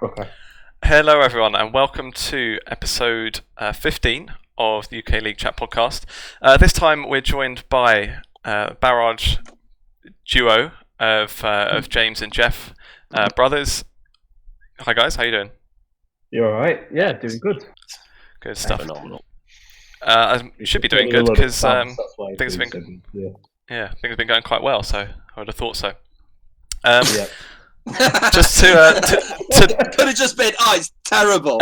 Okay. Hello, everyone, and welcome to episode 15 of the UK League Chat podcast. This time, we're joined by Barrage duo of James and Jeff, brothers. Hi, guys. How you doing? You all right? Yeah, doing good. Good stuff. Phenomenal. You should be doing good because things have been things have been going quite well. So I would have thought so. Yeah. Just to Could have just been, it's terrible.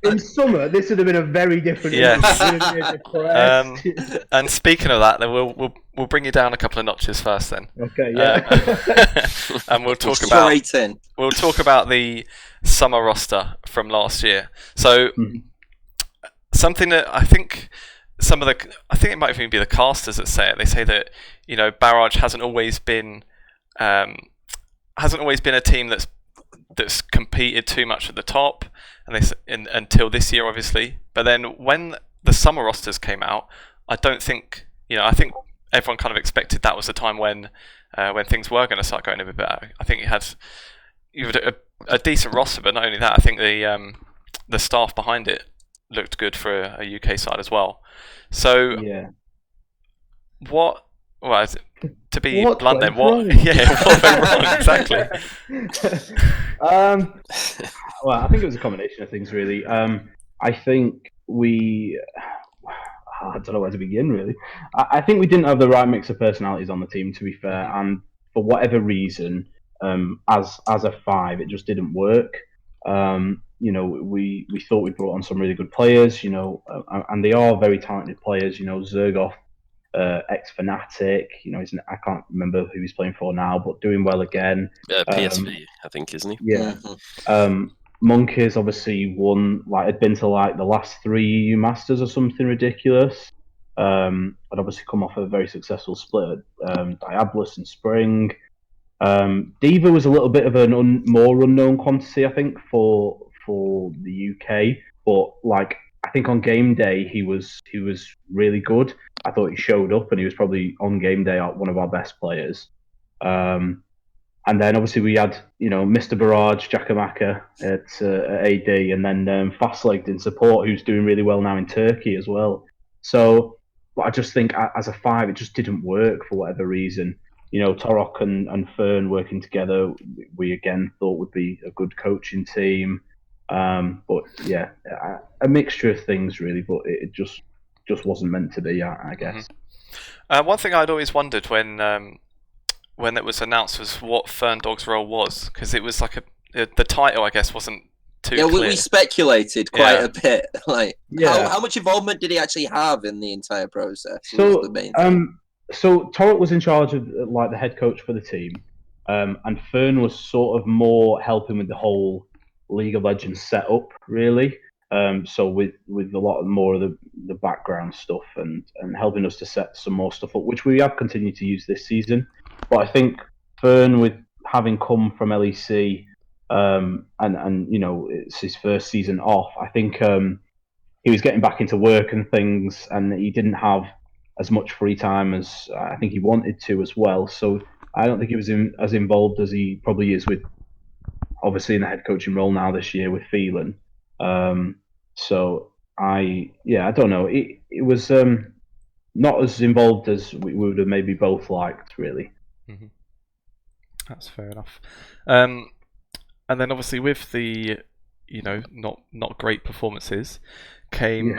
In summer, this would have been a very different. Yes. Interview. And speaking of that, then we'll bring you down a couple of notches first. Then Okay. Yeah. and we'll talk about the summer roster from last year. So something that I think it might even be the casters that say it. They say that Barrage hasn't always been a team that's competed too much at the top, and until this year, obviously. But then when the summer rosters came out, I think everyone kind of expected that was the time when things were going to start going a bit better. I think you had a decent roster, but not only that, I think the staff behind it looked good for a UK side as well. So what? Well, to be blunt, then what? What went wrong exactly? Well, I think it was a combination of things, really. I think I don't know where to begin, really. I think we didn't have the right mix of personalities on the team, to be fair, and for whatever reason, as a five, it just didn't work. We thought we brought on some really good players, and they are very talented players. Zergoff, ex-Fnatic, I can't remember who he's playing for now, but doing well again. PSV, I think, isn't he? Yeah. Monkeys obviously won, had been to the last 3 EU Masters or something ridiculous. Had obviously come off a very successful split at Diabolus in spring. Diva was a little bit of a more unknown quantity, I think, for the UK, but I think on game day he was really good. I thought he showed up, and he was probably on game day one of our best players. And then obviously we had Mr. Barrage, Jakamaka at AD, and then Fastlegged in support, who's doing really well now in Turkey as well. So I just think as a five, it just didn't work for whatever reason. Torok and Fern working together, we again thought would be a good coaching team. But yeah, a mixture of things really, but it just wasn't meant to be, I guess. One thing I'd always wondered when it was announced was what Ferndog's role was, because it was the title, I guess, wasn't too clear. We speculated quite a bit. How much involvement did he actually have in the entire process? So Torok was in charge of the head coach for the team, and Fern was sort of more helping with the whole League of Legends setup, really. So with a lot more of the background stuff and helping us to set some more stuff up, which we have continued to use this season. But I think Fern, with having come from LEC, and it's his first season off, I think he was getting back into work and things, and he didn't have as much free time as I think he wanted to as well. So I don't think he was as involved as he probably is with, obviously, in the head coaching role now this year with Phelan. So I don't know. It was not as involved as we would have maybe both liked, really. Mm-hmm. That's fair enough. And then obviously with the not great performances came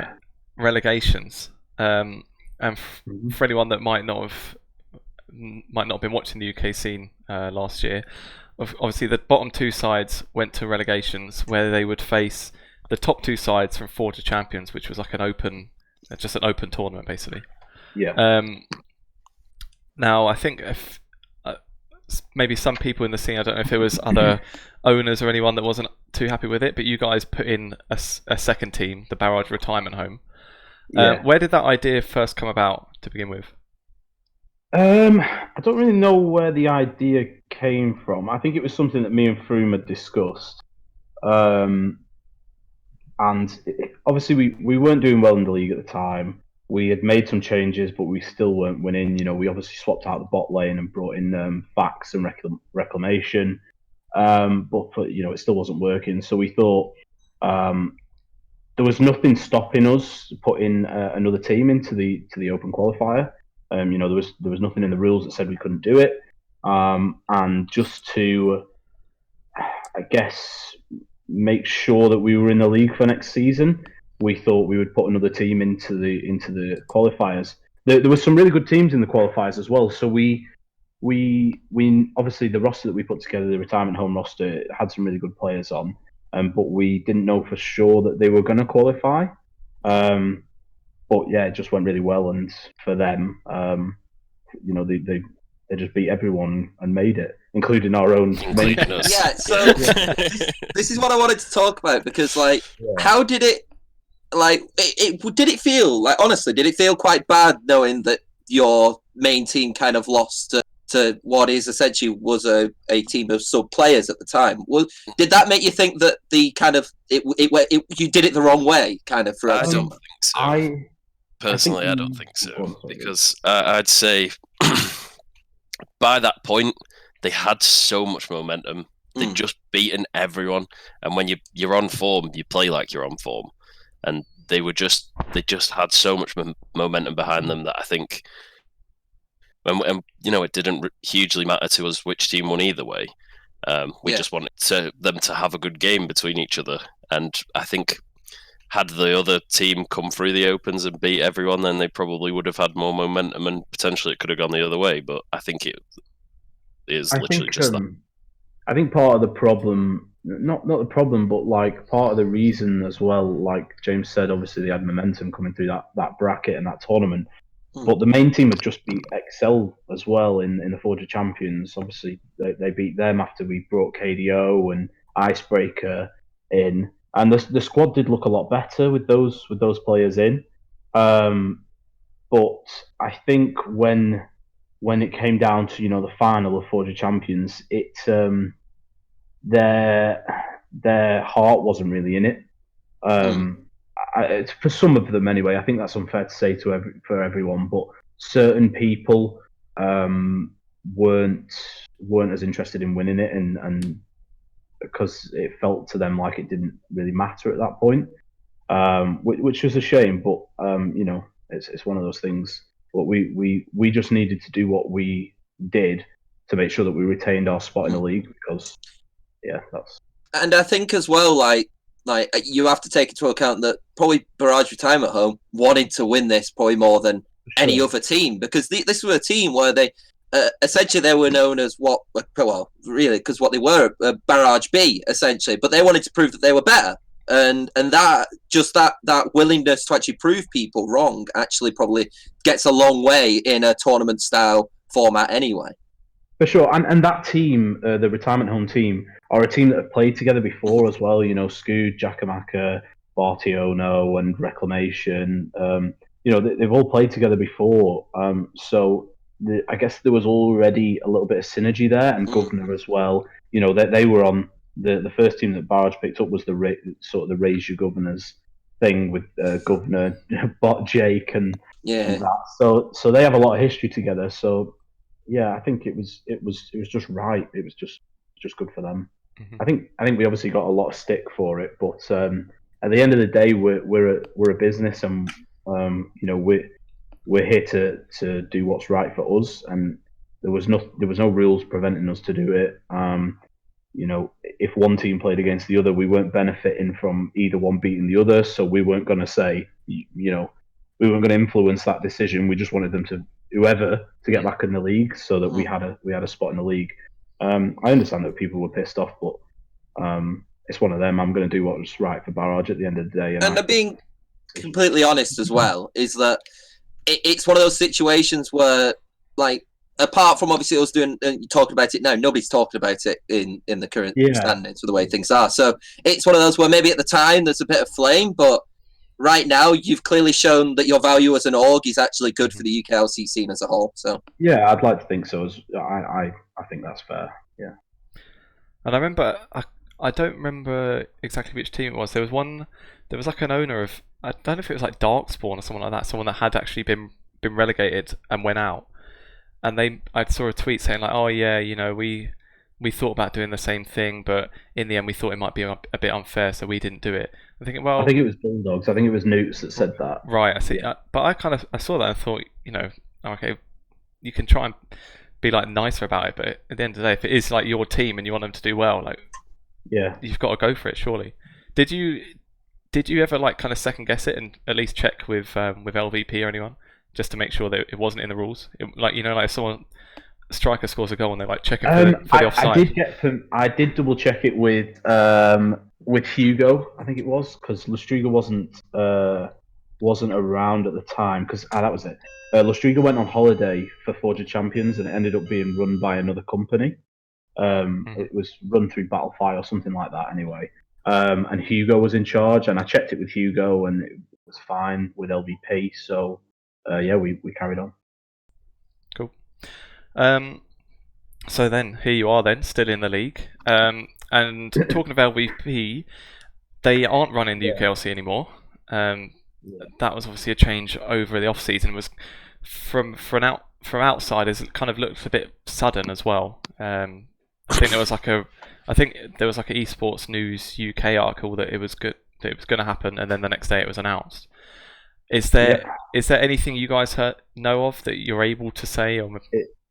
relegations. And for anyone that might not have been watching the UK scene last year, obviously the bottom 2 sides went to relegations where they would face the top 2 sides from Forge of Champions, which was an open tournament basically. Yeah. Now I think if maybe some people in the scene, I don't know if there was other owners or anyone that wasn't too happy with it, but you guys put in a second team, the Barrage Retirement Home. Where did that idea first come about to begin with? I don't really know where the idea came from. I think it was something that me and Froome had discussed. And obviously we weren't doing well in the league at the time. We had made some changes, but we still weren't winning. We obviously swapped out the bot lane and brought in Fax and Reclamation. but for, it still wasn't working. So we thought there was nothing stopping us putting another team into the open qualifier. There was nothing in the rules that said we couldn't do it. And just to, I guess, make sure that we were in the league for next season, we thought we would put another team into the qualifiers. There were some really good teams in the qualifiers as well. So we obviously the roster that we put together, the retirement home roster, had some really good players on, but we didn't know for sure that they were going to qualify. But yeah, it just went really well, and for them, they just beat everyone and made it, including our own. Yeah, so this is what I wanted to talk about, because how did it? Did it feel honestly? Did it feel quite bad knowing that your main team kind of lost to what is essentially was a team of sub players at the time? Did that make you think that the kind of you did it the wrong way, kind of throughout? I don't think so. Personally, I don't think so, because I'd say by that point they had so much momentum. They'd just beaten everyone, and when you're on form, you play like you're on form. And they just had so much momentum behind them that I think, and it didn't hugely matter to us which team won either way. We just wanted them to have a good game between each other, and I think had the other team come through the opens and beat everyone, then they probably would have had more momentum, and potentially it could have gone the other way. But I think it is literally just that. I think part of the problem. Not the problem, but part of the reason as well, like James said, obviously they had momentum coming through that bracket and that tournament. But the main team had just beat Excel as well in the Forge of Champions. Obviously they beat them after we brought KDO and Icebreaker in, and the squad did look a lot better with those players in. But I think when it came down to the final of Forge of Champions, their heart wasn't really in it. For some of them anyway. I think that's unfair to say for everyone, but certain people weren't as interested in winning it, and because it felt to them like it didn't really matter at that point, which was a shame. But it's one of those things. But we just needed to do what we did to make sure that we retained our spot in the league, because that's. And I think as well, like you have to take into account that probably Barrage Retirement Home wanted to win this probably more than any other team, because this was a team where they essentially they were known as really, because what they were, Barrage B essentially, but they wanted to prove that they were better, and that willingness to actually prove people wrong actually probably gets a long way in a tournament style format anyway. For sure, and that team, the Retirement Home team, are a team that have played together before as well. Scoot, Jackamaka, Bartiono, and Reclamation. They've all played together before. So I guess there was already a little bit of synergy there, and Governor as well. They were on the first team that Barrage picked up was the Raise Your Governors thing with Governor, Bot Jake, and that. So they have a lot of history together. So. Yeah, I think it was just right. It was just good for them. I think we obviously got a lot of stick for it, but at the end of the day, we're a business, and we're here to do what's right for us. And there was no rules preventing us to do it. If one team played against the other, we weren't benefiting from either one beating the other, so we weren't going to say, we weren't going to influence that decision. We just wanted them to. Whoever to get back in the league, so that we had a spot in the league. I understand that people were pissed off, but it's one of them. I'm going to do what's right for Barrage at the end of the day. And being completely honest as well, is that it's one of those situations where, apart from obviously us doing talking about it now, nobody's talking about it in the current standings for the way things are. So it's one of those where maybe at the time there's a bit of flame, but right now, you've clearly shown that your value as an org is actually good for the UKLC scene as a whole. So yeah, I'd like to think so. I think that's fair. Yeah. And I remember, I don't remember exactly which team it was. There was one. There was like an owner of, I don't know if it was like Darkspawn or someone like that. Someone that had actually been relegated and went out. And I saw a tweet saying like, oh yeah, we we thought about doing the same thing, but in the end we thought it might be a bit unfair, so we didn't do it. I think it was Bulldogs. I think it was Newts that said that. Right, I see. Yeah. But I saw that and thought, okay, you can try and be like nicer about it, but at the end of the day, if it is like your team and you want them to do well, like, yeah, you've got to go for it. Surely. Did you ever like kind of second guess it and at least check with LVP or anyone just to make sure that it wasn't in the rules? Like if someone striker scores a goal and they're like checking for the offside. I did double check it with Hugo, I think it was, because Lustriga wasn't around at the time, because that was it. Lustriga went on holiday for Forge of Champions and it ended up being run by another company. It was run through Battlefy or something like that anyway. And Hugo was in charge, and I checked it with Hugo and it was fine with LVP, so we carried on. Cool. So then here you are then, still in the league. And talking of LVP, they aren't running the UKLC anymore. That was obviously a change over the off season. Was from outsiders, it kind of looked a bit sudden as well. I think there was like an Esports News UK article that it was going to happen, and then the next day it was announced. Is there anything you guys know of that you're able to say? Or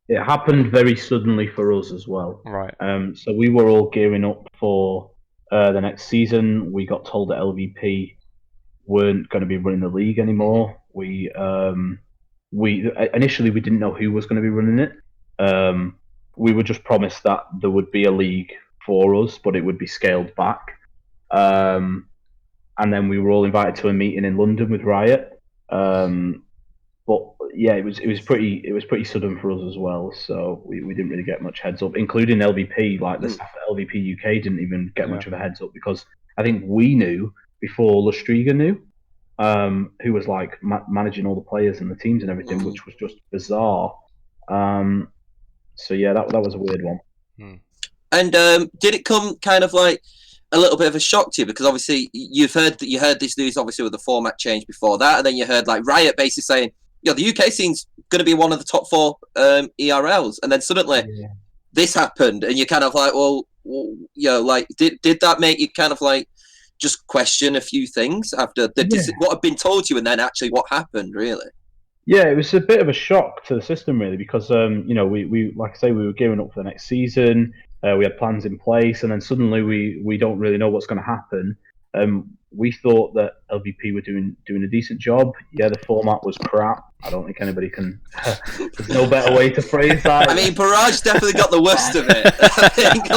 it happened very suddenly for us as well. Right. So we were all gearing up for the next season. We got told that LVP weren't going to be running the league anymore. We initially we didn't know who was going to be running it. We were just promised that there would be a league for us, but it would be scaled back. And then we were all invited to a meeting in London with Riot. But yeah, it was pretty sudden for us as well. So we didn't really get much heads up, including LVP. Like the staff at LVPUK didn't even get much of a heads up, because I think we knew before Lustriga knew, who was like managing all the players and the teams and everything, which was just bizarre. So yeah, that was a weird one. And did it come kind of like a little bit of a shock to you? Because obviously you heard this news obviously with the format change before that, and then you heard like Riot basically saying, the UK scene's going to be one of the top 4 ERLs, and then suddenly this happened, and you're kind of like, well, like did that make you kind of like just question a few things after what had been told to you, and then actually what happened, really? Yeah, it was a bit of a shock to the system, really, because we like I say, we were gearing up for the next season. We had plans in place, and then suddenly we don't really know what's going to happen. We thought that LVP were doing a decent job. Yeah, the format was crap. I don't think anybody can. There's no better way to phrase that. I mean, Barrage definitely got the worst of it. I think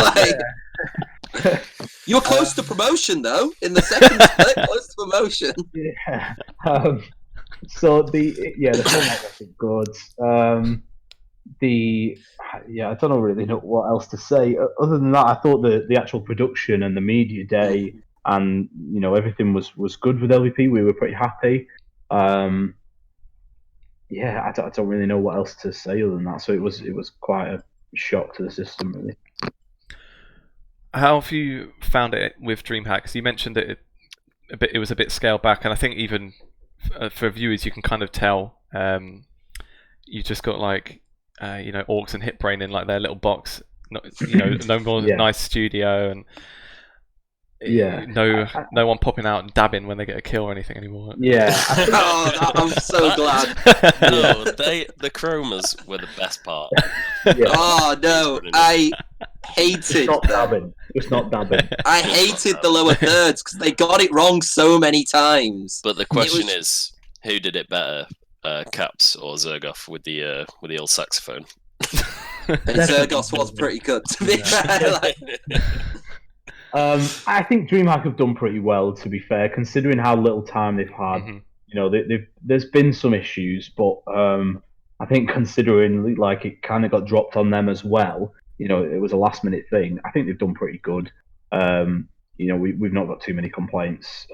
you were close to promotion, though, in the second split, close to promotion. Yeah. So the format wasn't good. I don't really know what else to say. Other than that, I thought the actual production and the media day and everything was good with LVP. We were pretty happy. I don't really know what else to say other than that. So it was quite a shock to the system, really. How have you found it with Dreamhack? Because you mentioned that it was a bit scaled back, and I think even for viewers you can kind of tell. You just got like Orcs and Hitbrain in like their little box. No more nice studio, and no one popping out and dabbing when they get a kill or anything anymore. Yeah. I'm so glad. No, the chromas were the best part. Yeah. Oh no, I hated. It's not dabbing. I hated the lower thirds because they got it wrong so many times. But the question is, who did it better, Caps or Zergoff with the old saxophone? And Zergoff was pretty good, to be fair. I think Dreamhack have done pretty well, to be fair, considering how little time they've had. There's been some issues, but I think considering like it kind of got dropped on them as well, it was a last minute thing. I think they've done pretty good. We've not got too many complaints.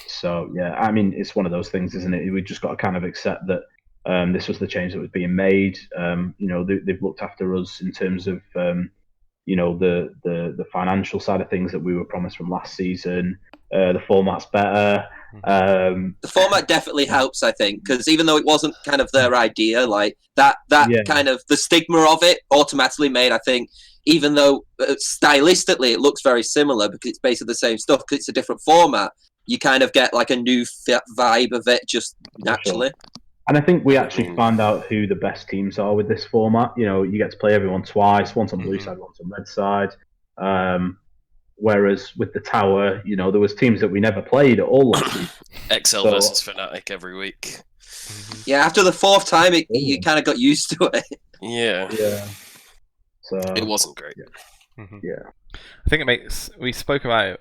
So yeah, I mean, it's one of those things, isn't it? We just got to kind of accept that this was the change that was being made. They've looked after us in terms of the financial side of things that we were promised from last season. The format's better. The format definitely helps, I think, because even though it wasn't kind of their idea, like that kind of the stigma of it automatically made, I think, even though stylistically it looks very similar because it's basically the same stuff, because it's a different format, you kind of get like a new vibe of it just naturally. Sure. And I think we actually find out who the best teams are with this format. You know, you get to play everyone twice, once on blue side, once on red side. Whereas with the Tower, you know, there was teams that we never played at all. XL versus Fnatic every week. Yeah, after the fourth time, you kind of got used to it. Yeah. So it wasn't great. Yeah. I think it makes. We spoke about it.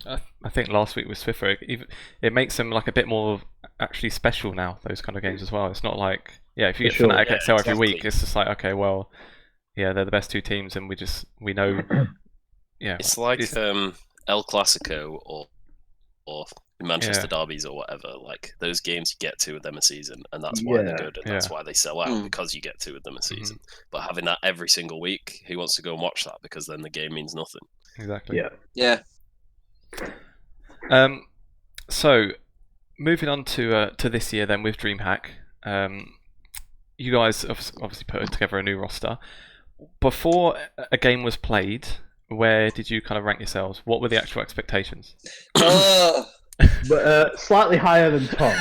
I think last week with Swiffer. It makes them like a bit more actually special now. Those kind of games as well. It's not like if you get Fnatic XL every week, it's just like okay, well, they're the best two teams, and we know. Yeah, it's like El Clasico or Manchester derbies or whatever. Like those games, you get two of them a season, and that's why they're good, and that's why they sell out because you get two of them a season. But having that every single week, who wants to go and watch that? Because then the game means nothing. Exactly. Yeah. So moving on to this year then with Dreamhack, you guys obviously put together a new roster. Before a game was played, where did you kind of rank yourselves? What were the actual expectations? But slightly higher than Tom.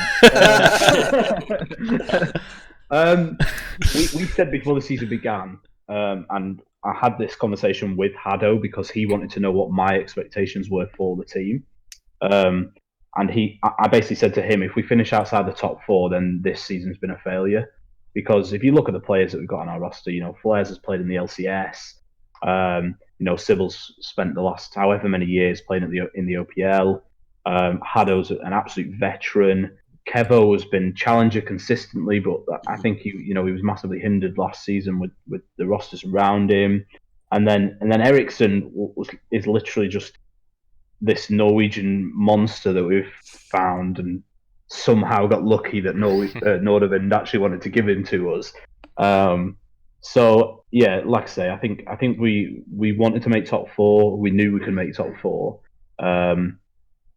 We said before the season began, and I had this conversation with Haddo because he wanted to know what my expectations were for the team. And I basically said to him, if we finish outside the top 4, then this season's been a failure. Because if you look at the players that we've got on our roster, you know, Flares has played in the LCS. You know, Sybil's spent the last however many years playing in the OPL. Haddo's an absolute veteran. Kevo has been challenger consistently, but I think he was massively hindered last season with the rosters around him. And then Ericsson is literally just this Norwegian monster that we've found and somehow got lucky that Nordavind actually wanted to give him to us. So yeah, like I say, I think we wanted to make top 4. We knew we could make top 4,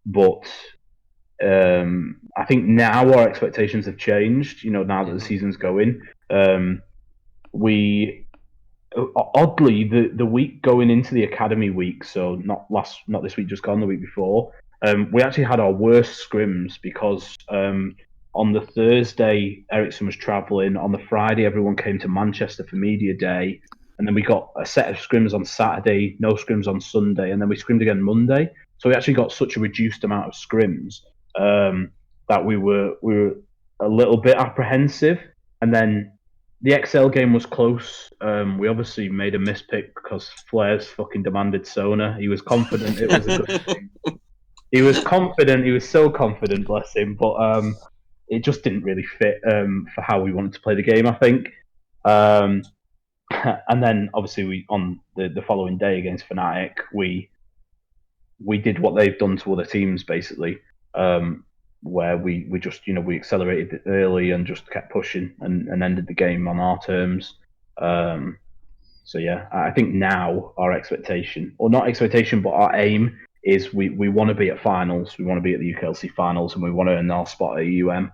but I think now our expectations have changed. You know, now that the season's going, we oddly the week going into the academy week, so not this week just gone, the week before, we actually had our worst scrims because on the Thursday Ericsson was travelling. On the Friday everyone came to Manchester for media day, and then we got a set of scrims on Saturday, no scrims on Sunday, and then we scrimmed again Monday. So we actually got such a reduced amount of scrims that we were a little bit apprehensive. And then the XL game was close. We obviously made a mispick because Flares fucking demanded Sona. He was confident it was a good thing. He was confident. He was so confident, bless him. But it just didn't really fit for how we wanted to play the game, I think. And then obviously we on the following day against Fnatic, we did what they've done to other teams basically, where we just we accelerated it early and just kept pushing and ended the game on our terms. So yeah, I think now our expectation, or not expectation, but our aim is we want to be at finals. We want to be at the UKLC finals, and we want to earn our spot at UM.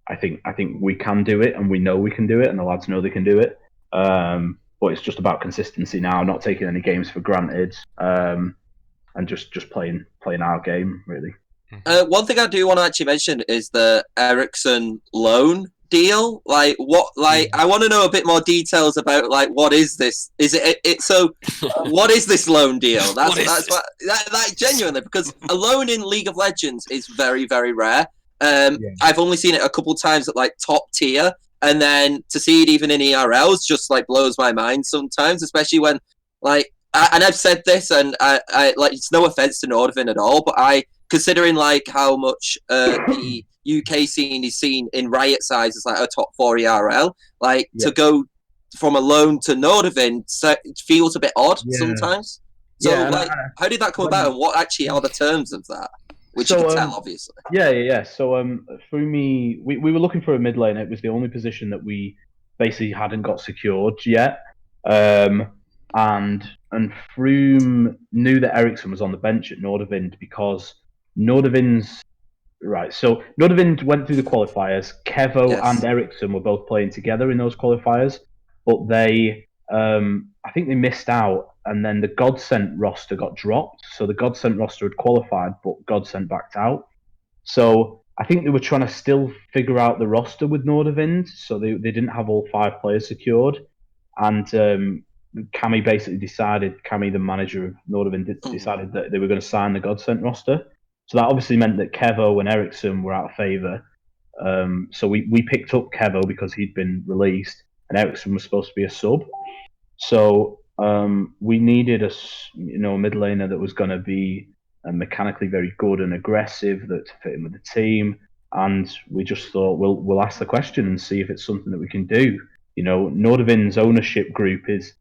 I think we can do it, and we know we can do it, and the lads know they can do it. But it's just about consistency now, not taking any games for granted, and just playing our game really. One thing I do want to actually mention is the Ericsson loan deal. I want to know a bit more details about what is this? Is it so? What is this loan deal? That's genuinely, because a loan in League of Legends is very, very rare. I've only seen it a couple times at top tier, and then to see it even in ERLs just blows my mind sometimes, especially when and I've said this, and I it's no offense to Nordavind at all, but considering how much the UK scene is seen in Riot size as a top 4 ERL, to go from a loan to Nordavind feels a bit odd sometimes. So how did that come about, and what actually are the terms of that? Which you can tell, obviously. Yeah. So through me, we were looking for a mid lane. It was the only position that we basically hadn't got secured yet. And Froome knew that Ericsson was on the bench at Nordavind because Nordavin's right. So Nordavind went through the qualifiers. Kevo Yes. and Ericsson were both playing together in those qualifiers, but they, I think they missed out, and then the Godsent roster got dropped. So the Godsent roster had qualified, but Godsent backed out. So I think they were trying to still figure out the roster with Nordavind, so they didn't have all 5 players secured. And Cammy basically decided, Cammy, the manager of Nordavind, decided that they were going to sign the Godsent roster. So that obviously meant that Kevo and Ericsson were out of favour. So we picked up Kevo because he'd been released, and Ericsson was supposed to be a sub. So we needed a mid laner that was going to be mechanically very good and aggressive, that to fit in with the team. And we just thought we'll ask the question and see if it's something that we can do. Nordavind's ownership group is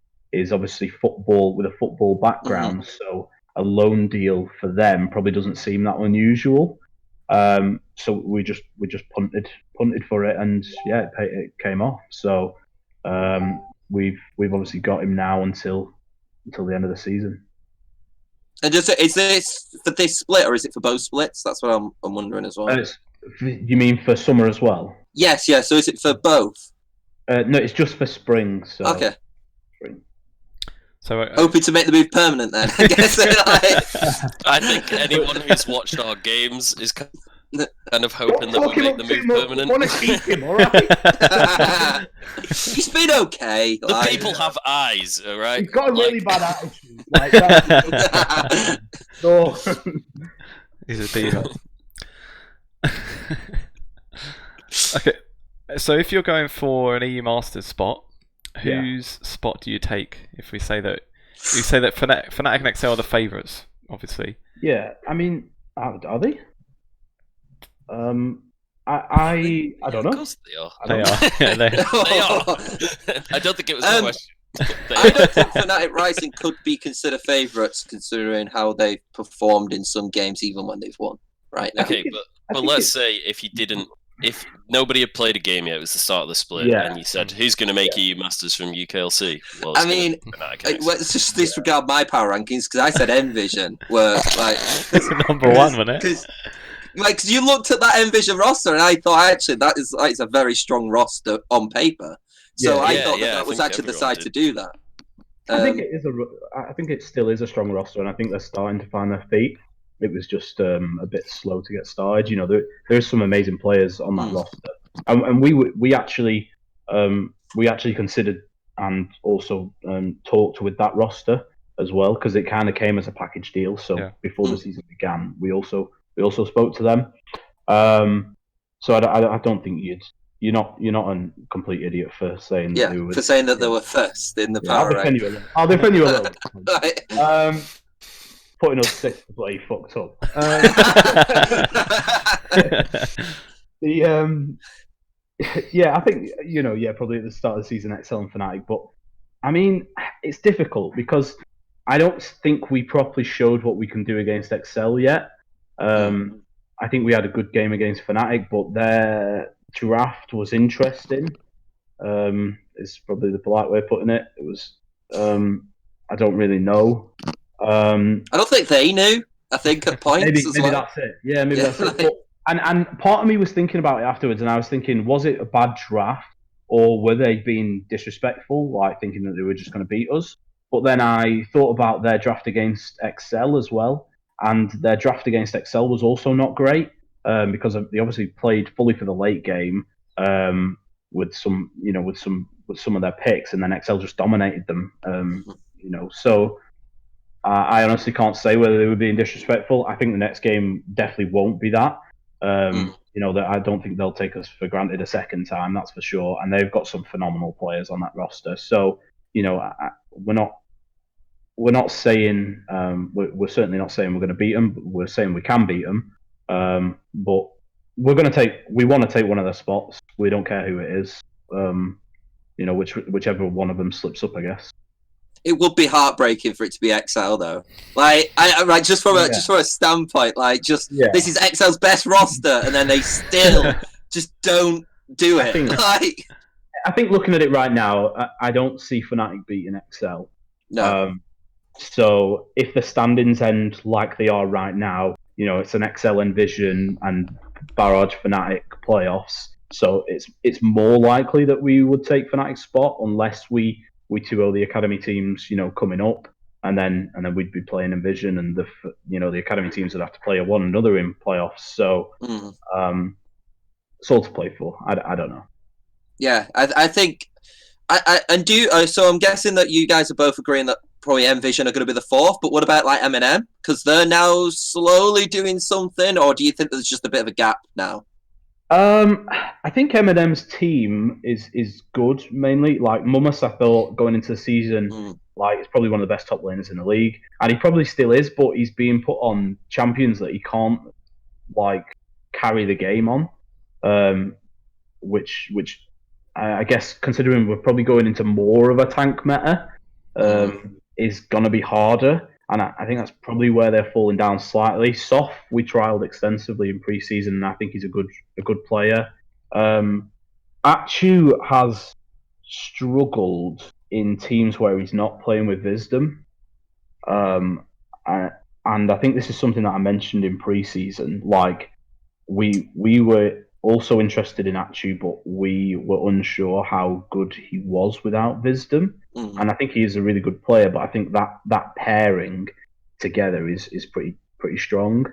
obviously football with a football background, so a loan deal for them probably doesn't seem that unusual. So we just punted for it, and yeah, it came off. So we've obviously got him now until the end of the season. And is this for this split, or is it for both splits? That's what I'm wondering as well. You mean for summer as well? Yes. So is it for both? No, it's just for spring. So okay. Spring. So hoping to make the move permanent then. I guess. I think anyone who's watched our games is kind of hoping that we make the move permanent. I want to keep him, all right? He's been okay. The people have eyes, all right? He's got a really bad attitude. Like that. So... He's a diva. Okay, so if you're going for an EU Masters spot, whose spot do you take? If we say that Fnatic and XL are the favourites, obviously. Yeah, I mean, are they? I don't know. Of course they are. They are. Yeah, they are. I don't think it was a question. I don't think Fnatic Rising could be considered favourites, considering how they've performed in some games, even when they've won. Right now. Okay, but let's say if nobody had played a game yet, it was the start of the split, and you said, who's going to make EU Masters from UKLC? Well, I mean, let's just disregard my power rankings, because I said Envision were like number one, wasn't it? Because you looked at that Envision roster, and I thought actually that is a very strong roster on paper. So I thought that was actually the side to do that. I think it is I think it still is a strong roster, and I think they're starting to find their feet. It was just a bit slow to get started. There's some amazing players on that roster, and we actually considered and also talked with that roster as well, because it kind of came as a package deal. So before the season began, we also spoke to them. So I don't think you're not a complete idiot for saying that for saying that they were first in the power rank. I'll defend you a little. Right. Putting us sixth is bloody fucked up. I think probably at the start of the season, XL and Fnatic, but I mean, it's difficult because I don't think we properly showed what we can do against XL yet. I think we had a good game against Fnatic, but their draft was interesting. Is probably the polite way of putting it. It was. I don't really know. I don't think they knew. I think at points maybe that's it. Yeah, maybe that's it. But, and part of me was thinking about it afterwards, and I was thinking, was it a bad draft, or were they being disrespectful, like thinking that they were just going to beat us? But then I thought about their draft against XL as well, and their draft against XL was also not great because they obviously played fully for the late game with some of their picks, and then XL just dominated them. So. I honestly can't say whether they were being disrespectful. I think the next game definitely won't be that. That I don't think they'll take us for granted a second time, that's for sure. And they've got some phenomenal players on that roster. So, we're not saying we're certainly not saying we're going to beat them. But we're saying we can beat them. But we want to take one of their spots. We don't care who it is. Whichever one of them slips up, I guess. It would be heartbreaking for it to be XL though. Like, just from a standpoint, this is XL's best roster, and then they still just don't do it. I think looking at it right now, I don't see Fnatic beating XL. No. So if the standings end like they are right now, it's an XL Envision and Barrage Fnatic playoffs. So it's more likely that we would take Fnatic's spot unless we 2-0 the academy teams, coming up, and then we'd be playing Envision, and the academy teams would have to play one another in playoffs. So it's all to play for. I don't know. Yeah, I think so I'm guessing that you guys are both agreeing that probably Envision are going to be the fourth, but what about like M&M? Because they're now slowly doing something, or do you think there's just a bit of a gap now? I think M&M's team is good, mainly. Like Mummas, I thought going into the season, like it's probably one of the best top laners in the league, and he probably still is, but he's being put on champions that he can't like carry the game on, which I guess, considering we're probably going into more of a tank meta, is gonna be harder. And I think that's probably where they're falling down slightly. Soft, we trialed extensively in pre-season, and I think he's a good player. Achu has struggled in teams where he's not playing with Wisdom. And I think this is something that I mentioned in pre-season. Like, we were also interested in Achu, but we were unsure how good he was without Wisdom. And I think he is a really good player, but I think that pairing together is pretty strong.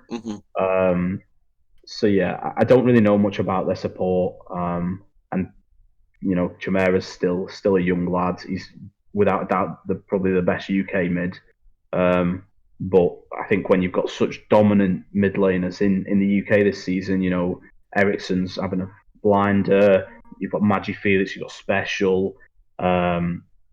So yeah, I don't really know much about their support. And Chimera's still a young lad. He's without a doubt probably the best UK mid. But I think when you've got such dominant mid laners in the UK this season, Ericsson's having a blinder. You've got Magi Felix. You've got Special.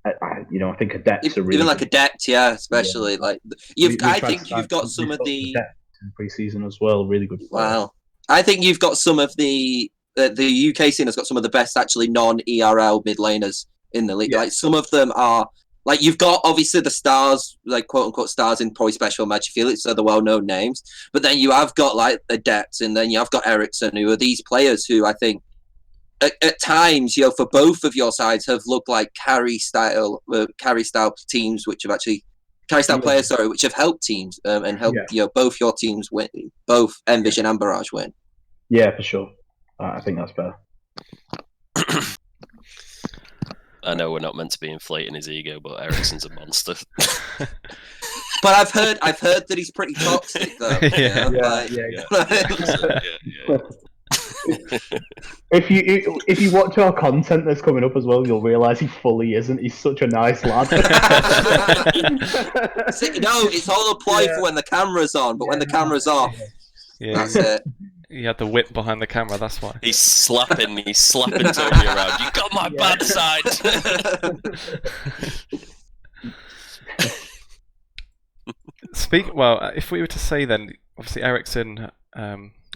I think Adepts are really even like good. Adept, yeah, especially like I think you've got some of the in pre-season as well. Really good player. Wow, I think you've got some of the UK scene has got some of the best actually non-ERL mid laners in the league. Yeah. Like some of them are like you've got obviously the stars, like quote unquote stars in probably Special Magi Felix, so the well-known names. But then you have got like Adepts, and then you have got Ericsson, who are these players who I think at times, for both of your sides have looked like carry style teams, which have actually players, which have helped teams and helped both your teams win, both Envision and Barrage win. Yeah, for sure. I think that's better. I know we're not meant to be inflating his ego, but Ericsson's a monster. But I've heard that he's pretty toxic, though. If you watch our content that's coming up as well, you'll realise he fully isn't. He's such a nice lad. No, it's all a ploy for when the camera's on, but when the camera's off, that's it. He had the whip behind the camera, that's why. He's slapping Tony around. You got my bad side. If we were to say then, obviously Ericsson,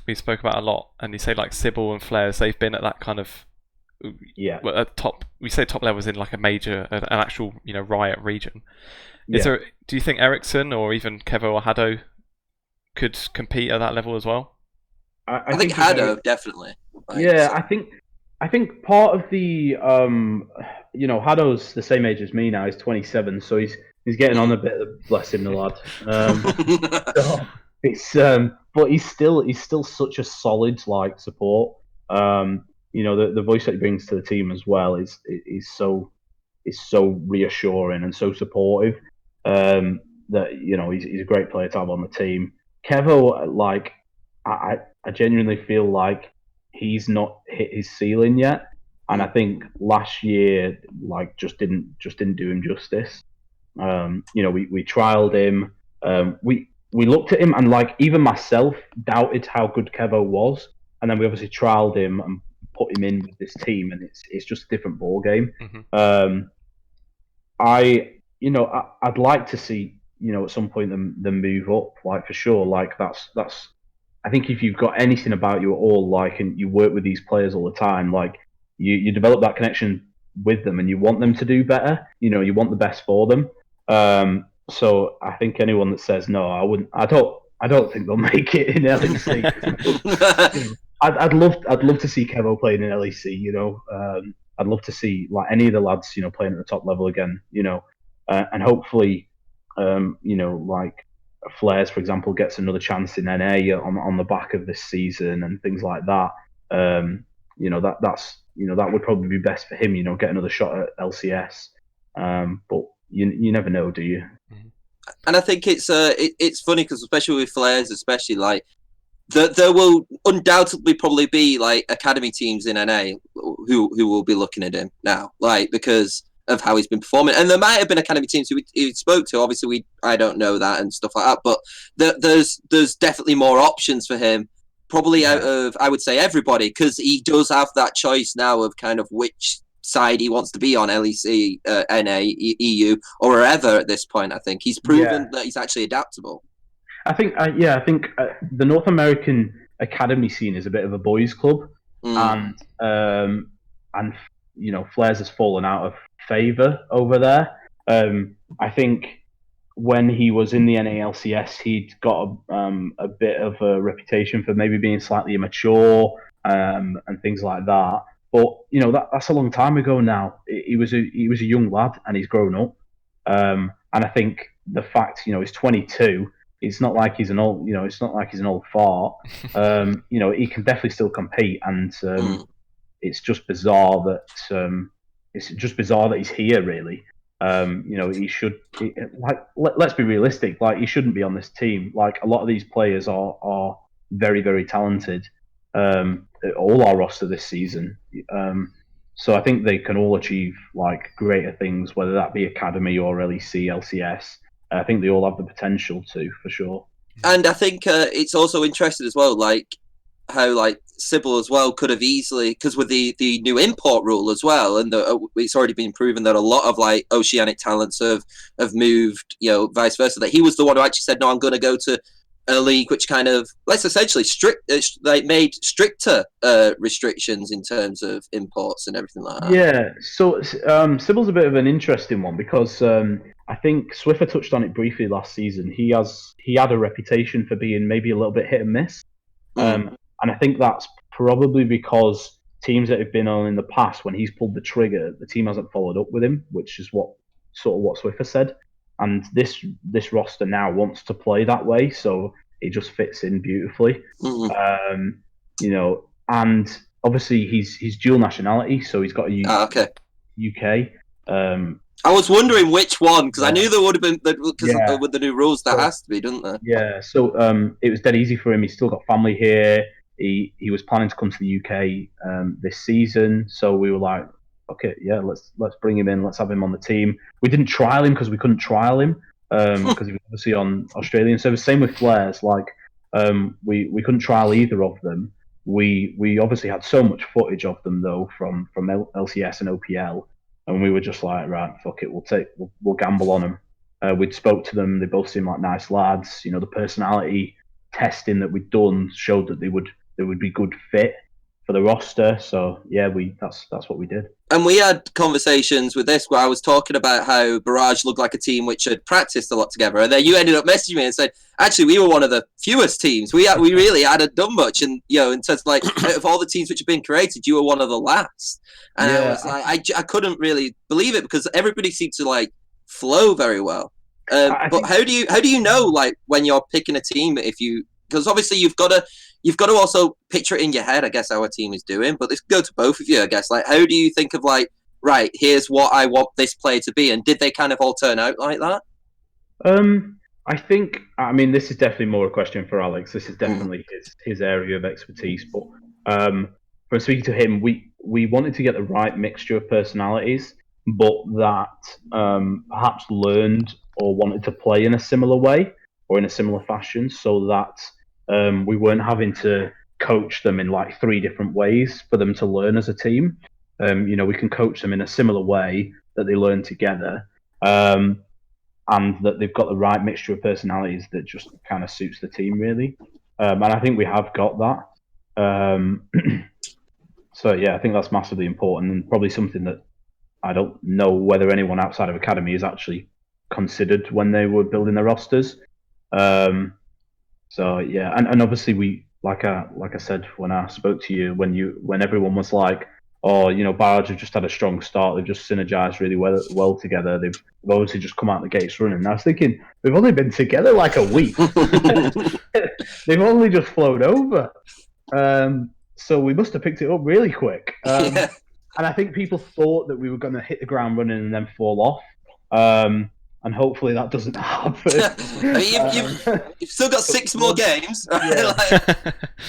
we spoke about a lot, and you say like Sybil and Flares, they've been at that kind of at top. We say top levels in like a major, an actual Riot region. Do you think Ericsson or even Kevo or Hado could compete at that level as well? I think Hado definitely. I think part of the Hado's the same age as me now. He's 27, so he's getting on a bit. Bless him, the lad. But he's still such a solid like support. The voice that he brings to the team as well is so reassuring and so supportive. That he's a great player to have on the team. Kevo, like I genuinely feel like he's not hit his ceiling yet, and I think last year like just didn't do him justice. We trialed him. We looked at him, and like even myself doubted how good Kevo was, and then we obviously trialed him and put him in with this team, and it's just a different ball game. I'd like to see at some point them move up, like for sure. Like that's I think if you've got anything about you at all, like, and you work with these players all the time, like you develop that connection with them, and you want them to do better. You want the best for them. So I think anyone that says no, I wouldn't. I don't think they'll make it in LEC. I'd love to see Kevo playing in LEC. I'd love to see like any of the lads, playing at the top level again. And hopefully, like Flares, for example, gets another chance in NA on the back of this season and things like that. That would probably be best for him. Get another shot at LCS. But you never know, do you? And I think it's funny because especially with Flares, especially like there will undoubtedly probably be like academy teams in NA who will be looking at him now, like because of how he's been performing. And there might have been academy teams who he spoke to. Obviously, I don't know that and stuff like that. But there's definitely more options for him, probably out of, I would say, everybody, because he does have that choice now of kind of which side he wants to be on, LEC, NA, EU, or wherever at this point. I think he's proven that he's actually adaptable. I think the North American academy scene is a bit of a boys' club, and Flares has fallen out of favour over there. I think when he was in the NALCS, he'd got a bit of a reputation for maybe being slightly immature and things like that. But that's a long time ago now. He was a young lad and he's grown up. And I think the fact he's 22. It's not like he's an old fart. He can definitely still compete, and it's just bizarre that he's here. Really, he should let's be realistic. Like, he shouldn't be on this team. Like, a lot of these players are very, very talented. All our roster this season. So I think they can all achieve like greater things, whether that be academy or LEC, LCS. I think they all have the potential to, for sure. And I think it's also interesting as well, like how like Sybil as well could have easily, because with the new import rule as well, and it's already been proven that a lot of like oceanic talents have moved, vice versa. That he was the one who actually said, "No, I'm going to go to a league which kind of essentially made stricter restrictions in terms of imports and everything like that." Yeah, so Sybil's a bit of an interesting one because I think Swiffer touched on it briefly last season. He had a reputation for being maybe a little bit hit and miss, and I think that's probably because teams that have been on in the past, when he's pulled the trigger, the team hasn't followed up with him, which is what Swiffer said. And this roster now wants to play that way, so it just fits in beautifully. And obviously he's dual nationality, so he's got a UK. I was wondering which one, because I knew there would have been, because with the new rules, that has to be, doesn't there? Yeah, so it was dead easy for him. He's still got family here. He was planning to come to the UK this season, so we were like, okay, yeah, let's bring him in. Let's have him on the team. We didn't trial him because we couldn't trial him because he was obviously on Australian service. Same with Flares. Like, we couldn't trial either of them. We obviously had so much footage of them though from LCS and OPL, and we were just like, right, fuck it, we'll gamble on them. We'd spoke to them. They both seemed like nice lads. The personality testing that we'd done showed that they would be good fit for the roster. So yeah, that's what we did. And we had conversations with this where I was talking about how Barrage looked like a team which had practiced a lot together, and then you ended up messaging me and said, actually, we were one of the fewest teams. We really hadn't done much, and in terms of like out of all the teams which have been created, you were one of the last. And I was like, I couldn't really believe it because everybody seemed to like flow very well. But how do you know like when you're picking a team, because obviously you've got to also picture it in your head, I guess, how a team is doing. But this go to both of you, I guess. Like, how do you think of like, right, here's what I want this player to be, and did they kind of all turn out like that? I think, this is definitely more a question for Alex. This is definitely his area of expertise. But from speaking to him, we wanted to get the right mixture of personalities, but that perhaps learned or wanted to play in a similar way or in a similar fashion, so that we weren't having to coach them in like 3 different ways for them to learn as a team. We can coach them in a similar way that they learn together, and that they've got the right mixture of personalities that just kind of suits the team, really. And I think we have got that. So yeah, I think that's massively important, and probably something that I don't know whether anyone outside of Academy has actually considered when they were building their rosters. So yeah, and obviously we, like I said when I spoke to you, when everyone was like, or Barrage have just had a strong start. They've just synergised really well together. They've obviously just come out the gates running. And I was thinking, we've only been together like a week. They've only just flown over. So we must have picked it up really quick. And I think people thought that we were going to hit the ground running and then fall off. And hopefully that doesn't happen. You've still got 6 more games.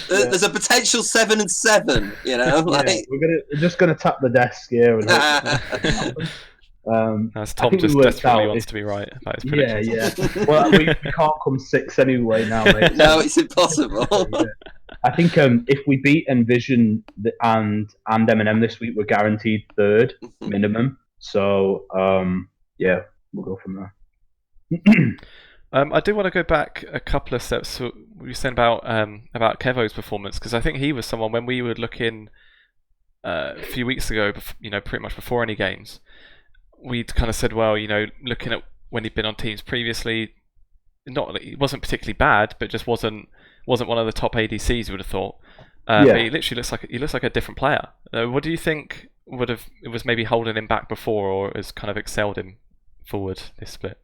There's a potential 7-7. We're just gonna tap the desk here. As Tom just desperately wants to be right about his predictions. Yeah. Well, we can't come 6 anyway now, mate. No, it's impossible. I think if we beat Envision and M&M this week, we're guaranteed 3rd minimum. So we'll go from there. I do want to go back a couple of steps. So we were saying about Kevo's performance, because I think he was someone when we were looking a few weeks ago, pretty much before any games, we'd kind of said, well, looking at when he'd been on teams previously, it wasn't particularly bad, but just wasn't one of the top ADCs. You would have thought. But he literally looks like a different player. What do you think it was maybe holding him back before, or has kind of excelled him forward this split?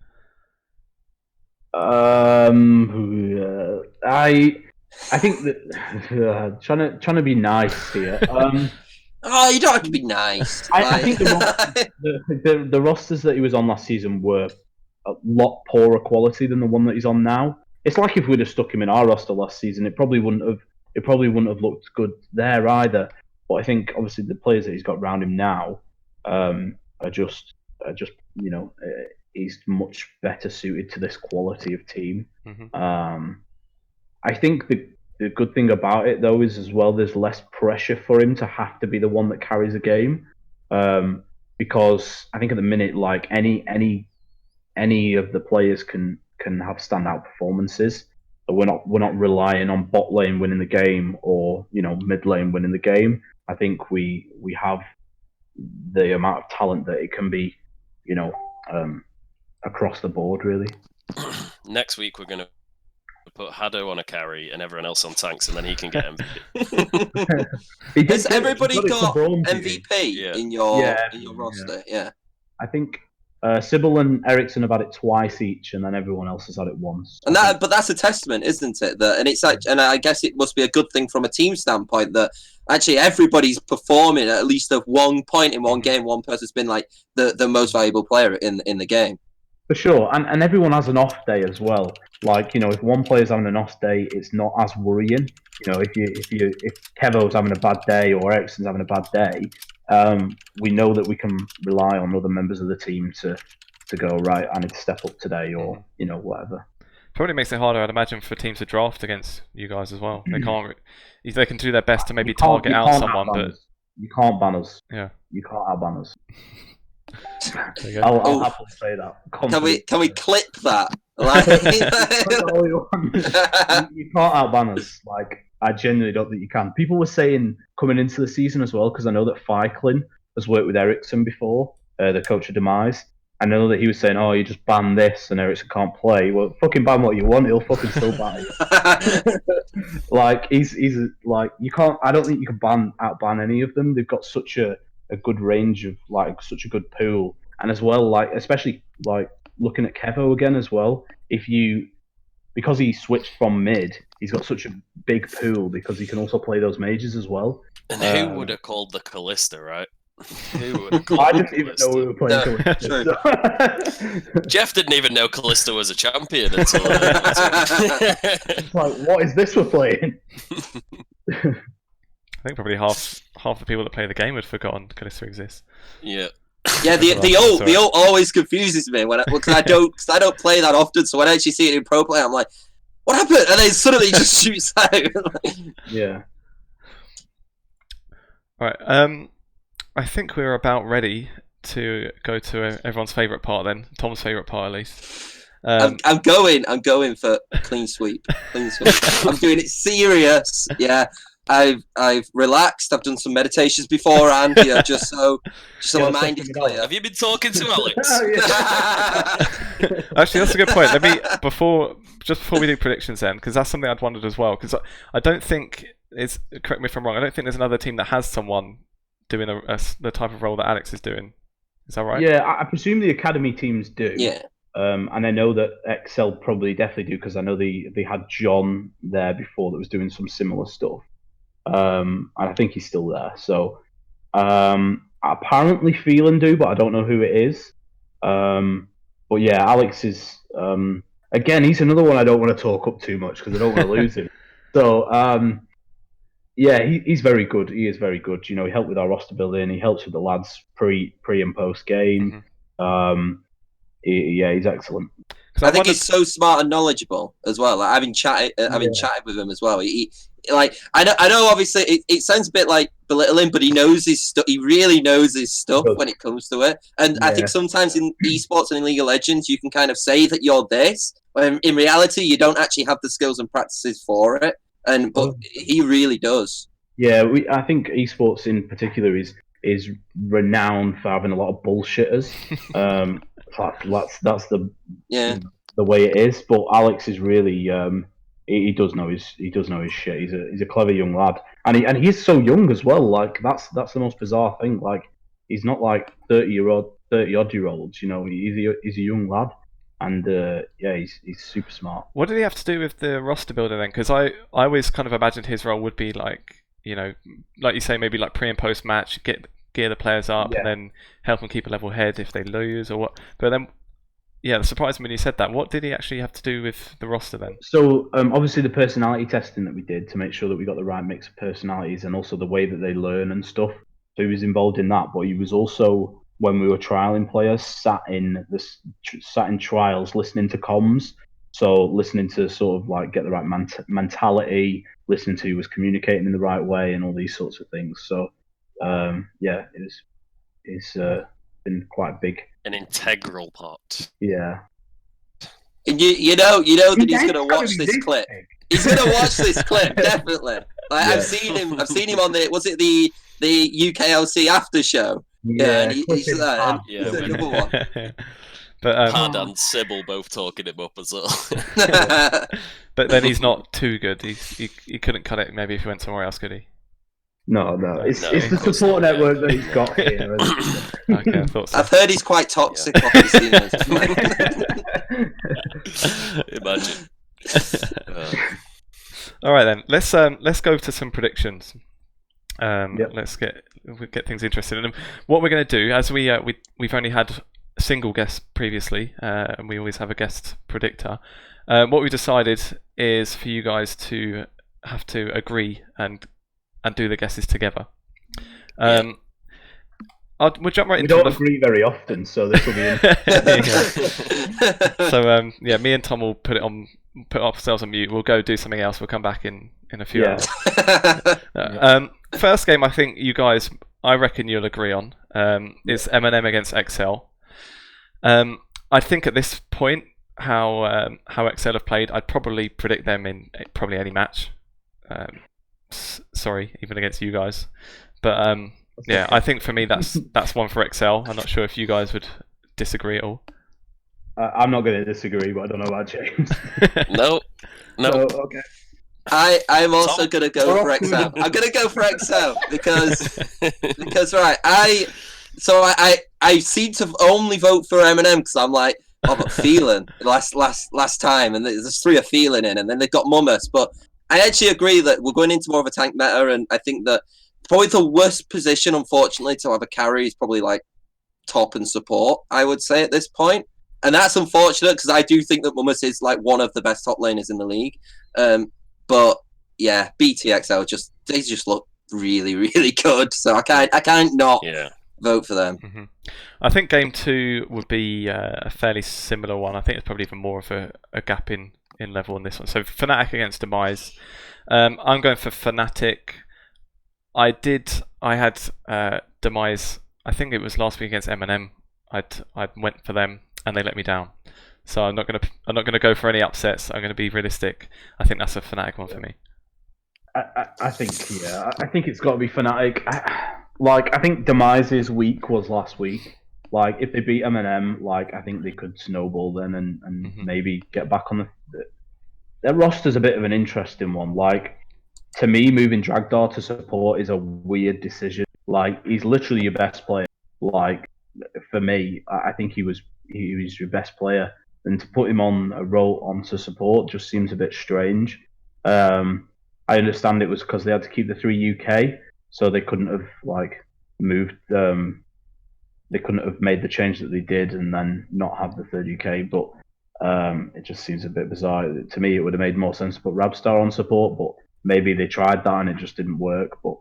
I think that trying to be nice here. Oh, you don't have to be nice. I think the rosters that he was on last season were a lot poorer quality than the one that he's on now. It's like if we'd have stuck him in our roster last season, it probably wouldn't have looked good there either. But I think obviously the players that he's got around him now are just he's much better suited to this quality of team. Mm-hmm. I think the good thing about it though is as well there's less pressure for him to have to be the one that carries a game, because I think at the minute like any of the players can have standout performances. So we're not relying on bot lane winning the game or mid lane winning the game. I think we have the amount of talent that it can be across the board really. Next week we're going to put Hado on a carry and everyone else on tanks, and then he can get MVP. Has everybody got MVP in your roster? Yeah. I think Sybil and Ericsson have had it twice each, and then everyone else has had it once. And but that's a testament, isn't it? And I guess it must be a good thing from a team standpoint that actually everybody's performing at least at one point in one game. One person's been like the most valuable player in the game. For sure, and everyone has an off day as well. Like if one player's having an off day, it's not as worrying. If Kevo's having a bad day or Ericsson's having a bad day, we know that we can rely on other members of the team to go right. I need to step up today, or whatever. Probably makes it harder, I'd imagine, for teams to draft against you guys as well. They can do their best to maybe target out someone, but you can't ban us. Yeah, you can't outban us. I'll happily say that. Can we clip that? You can't outban us. Like I genuinely don't think you can. People were saying coming into the season as well, because I know that Ficklin has worked with Ericsson before, the coach of Demise. I know that he was saying, "Oh, you just ban this, and Ericsson can't play." Well, fucking ban what you want; he'll fucking still ban it. Like he's like you can't. I don't think you can outban any of them. They've got such a good range of such a good pool, and as well especially looking at Kevo again as well. Because he switched from mid, he's got such a big pool because he can also play those mages as well. And who would have called the Callista, right? Who would have called I didn't even know we were playing Callista. Jeff didn't even know Callista was a champion until. It's like, what is this we're playing? I think probably half the people that play the game had forgotten Callista exists. Yeah. Yeah, the ult always confuses me because I don't play that often. So when I actually see it in pro play, I'm like, "What happened?" And then suddenly it just shoots out. Yeah. All right. I think we're about ready to go to everyone's favourite part. Then Tom's favourite part, at least. I'm going for a clean sweep. I'm doing it serious. Yeah. I've relaxed. I've done some meditations beforehand, just so my mind is clear. Have you been talking to Alex? Actually, that's a good point. Before we do predictions then, because that's something I'd wondered as well. Because I don't think correct me if I'm wrong. I don't think there's another team that has someone doing the type of role that Alex is doing. Is that right? Yeah, I presume the academy teams do. Yeah. And I know that Excel probably definitely do, because I know they had John there before that was doing some similar stuff. And I think he's still there. So apparently Phelan do, but I don't know who it is. But yeah, Alex is again, he's another one I don't want to talk up too much because I don't want to lose him. So yeah, he's very good. He is very good. You know, he helped with our roster building. He helps with the lads pre and post game. Yeah, he's excellent. I think he's so smart and knowledgeable as well. Like, having chatted with him as well. He like I know. Obviously, it sounds a bit like belittling, but he knows his stuff. He really knows his stuff when it comes to it. And I think sometimes in esports and in League of Legends, you can kind of say that you're this, when in reality, you don't actually have the skills and practices for it. But he really does. Yeah, I think esports in particular is renowned for having a lot of bullshitters. That's the way it is. But Alex is really he does know his shit. He's a clever young lad, and he is so young as well. Like that's the most bizarre thing. Like he's not like 30-odd-year-olds. You know, he's a young lad. And yeah, he's super smart. What did he have to do with the roster builder then? Because I always kind of imagined his role would be like, you know, like you say, maybe like pre and post match, gear the players up, and then help them keep a level head if they lose or what. But then, yeah, it surprised me when you said that. What did he actually have to do with the roster then? So obviously the personality testing that we did to make sure that we got the right mix of personalities and also the way that they learn and stuff. So he was involved in that, but he was also, when we were trialing players, sat in trials, listening to comms. So listening to sort of like get the right mentality, listening to who was communicating in the right way, and all these sorts of things. So yeah, it's been quite big. An integral part. Yeah. And you know that he's gonna watch this clip. He's gonna watch this clip definitely. Like I've seen him on the UKLC after show. Yeah, and he's there. He's another one. But Pad and Sybil both talking him up as well. But then he's not too good. He couldn't cut it. Maybe if he went somewhere else, could he? No. It's the support network that he's got here. Okay, I thought so. I've heard he's quite toxic. Yeah. Imagine. All right then. Let's go to some predictions. Let's get things interested. And what we're going to do, as we've only had a single guest previously, and we always have a guest predictor. What we decided is for you guys to have to agree and do the guesses together. We'll jump right into. We don't agree very often, so this will be interesting. So yeah, me and Tom will put ourselves on mute. We'll go do something else. We'll come back in a few hours. First game, I think you guys, I reckon you'll agree on, is M&M against XL. I think at this point, how XL have played, I'd probably predict them in probably any match. Sorry, even against you guys. But yeah, I think for me that's one for XL. I'm not sure if you guys would disagree at all. I'm not going to disagree, but I don't know about James. No. Okay. I'm also going to go for XL. I'm going to go for XL because right, I seem to only vote for M&M because I'm like, I've got feeling last time, and there's 3 are feeling in, and then they've got Mummus. But I actually agree that we're going into more of a tank meta, and I think that probably the worst position, unfortunately, to have a carry is probably like top and support, I would say at this point. And that's unfortunate because I do think that Mummus is like one of the best top laners in the league. But yeah, BTXL they just look really, really good. So I can't not vote for them. Mm-hmm. I think game 2 would be a fairly similar one. I think it's probably even more of a gap in level on this one. So Fnatic against Demise. I'm going for Fnatic. I had Demise. I think it was last week against M&M. I went for them and they let me down. So I'm not gonna go for any upsets. I'm gonna be realistic. I think that's a Fnatic one for me. I think it's got to be Fnatic. I think Demise's week was last week. Like if they beat M&M, like I think they could snowball then and maybe get back on their roster's a bit of an interesting one. Like to me, moving Dragdar to support is a weird decision. Like, he's literally your best player. Like, for me, I think he was your best player, and to put him on a role onto support just seems a bit strange. I understand it was because they had to keep the 3 UK, so they couldn't have moved. They couldn't have made the change that they did and then not have the 3rd UK. But it just seems a bit bizarre to me. It would have made more sense to put Rabstar on support, but maybe they tried that and it just didn't work. But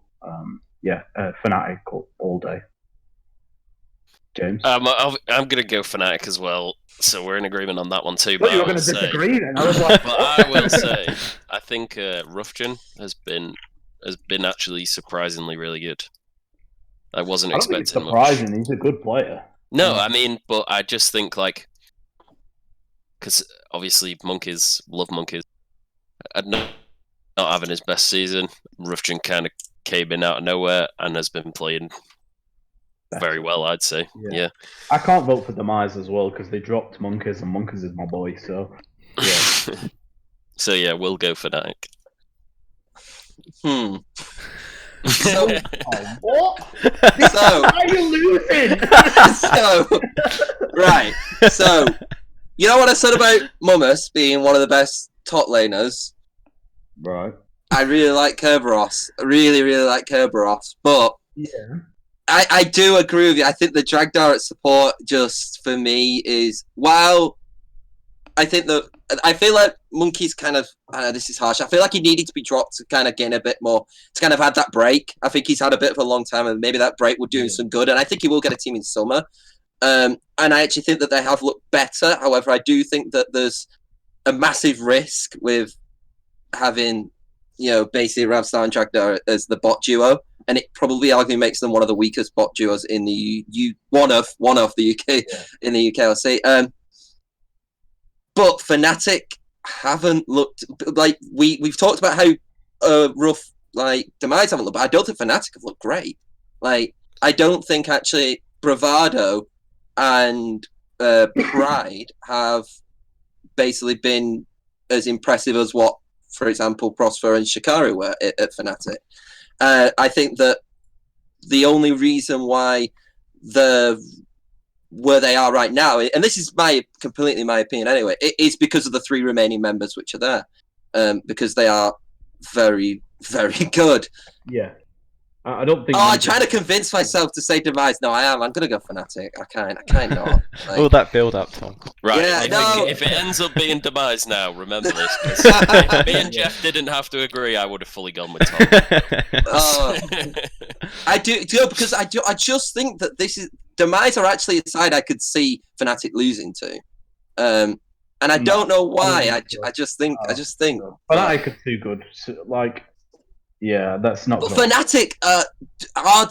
Fnatic all day. James? I'm going to go Fnatic as well, so we're in agreement on that one too. But you were going to disagree then. I was but I will say, I think Rufjan has been actually surprisingly really good. I wasn't expecting much. Surprising, he's a good player. No, I mean, but I just think because obviously love monkeys. Not having his best season, Rufjan kind of came in out of nowhere and has been playing very well, I'd say. Yeah. I can't vote for Demise as well because they dropped Monkeys and Monkeys is my boy. So yeah. So yeah, we'll go for Fnatic. So, what? So are you losing? Right. So, you know what I said about Mummus being one of the best top laners? Right. I really like Kerberos. I really, really like Kerberos. But I do agree with you. I think the Dragdar at support just for me is I feel like Monkey's kind of, I know this is harsh, I feel like he needed to be dropped to kind of gain a bit more, to kind of have that break. I think he's had a bit of a long time and maybe that break would do him some good. And I think he will get a team in summer. And I actually think that they have looked better. However, I do think that there's a massive risk with having, basically Ravstar and Dragdar as the bot duo. And it probably arguably makes them one of the weakest bot duos in the one of the UK in the UKLC. But Fnatic haven't looked like we've talked about how rough Demise haven't looked, but I don't think Fnatic have looked great. Like, I don't think actually Bravado and Pride have basically been as impressive as what, for example, Prosper and Shikari were at Fnatic. I think that the only reason why where they are right now, and this is completely my opinion anyway, it is because of the 3 remaining members which are there, because they are very, very good. Yeah. I don't think. I'm trying to convince myself to say Demise. No, I am. I'm going to go Fnatic. I can't not. All that build up, Tom. Right. Yeah, if it ends up being Demise now, remember this. If me and Jeff didn't have to agree, I would have fully gone with Tom. I do because I just think that this is Demise are actually a side I could see Fnatic losing to, and I don't know why. I just think. Fnatic are too good. So, yeah, that's not. But Fnatic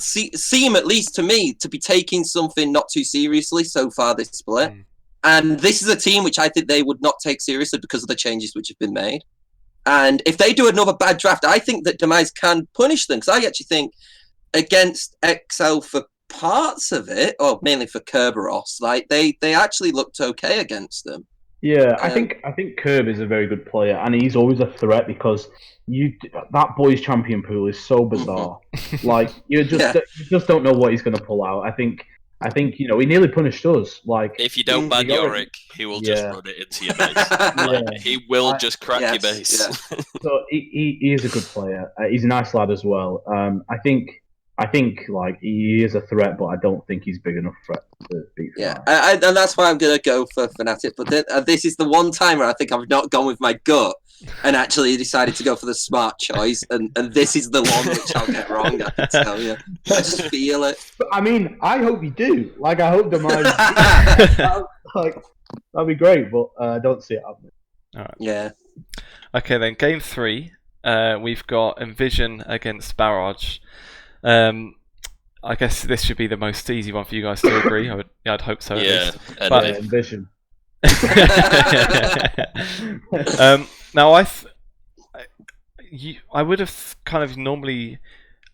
seem, at least to me, to be taking something not too seriously so far this split. And this is a team which I think they would not take seriously because of the changes which have been made. And if they do another bad draft, I think that Demise can punish them. Because I actually think against XL for parts of it, or mainly for Kerberos, they actually looked okay against them. Yeah, I think Kerb is a very good player, and he's always a threat because that boys' champion pool is so bizarre. You just don't know what he's going to pull out. I think he nearly punished us. If you don't ban Yorick, he will just run it into your base. He will just crack your base. Yeah. So he is a good player. He's a nice lad as well. I think he is a threat, but I don't think he's big enough threat to beat. Yeah, and that's why I'm gonna go for Fnatic. But this is the one time where I think I've not gone with my gut and actually decided to go for the smart choice. And this is the one which I'll get wrong. I can tell you. I just feel it. But, I mean, I hope you do. I hope Demise. That'd be great, but I don't see it happening. All right. Yeah. Okay, then game 3. We've got Envision against Barrage. I guess this should be the most easy one for you guys to agree. I'd hope so. Yeah, but Envision. Now I would have kind of normally,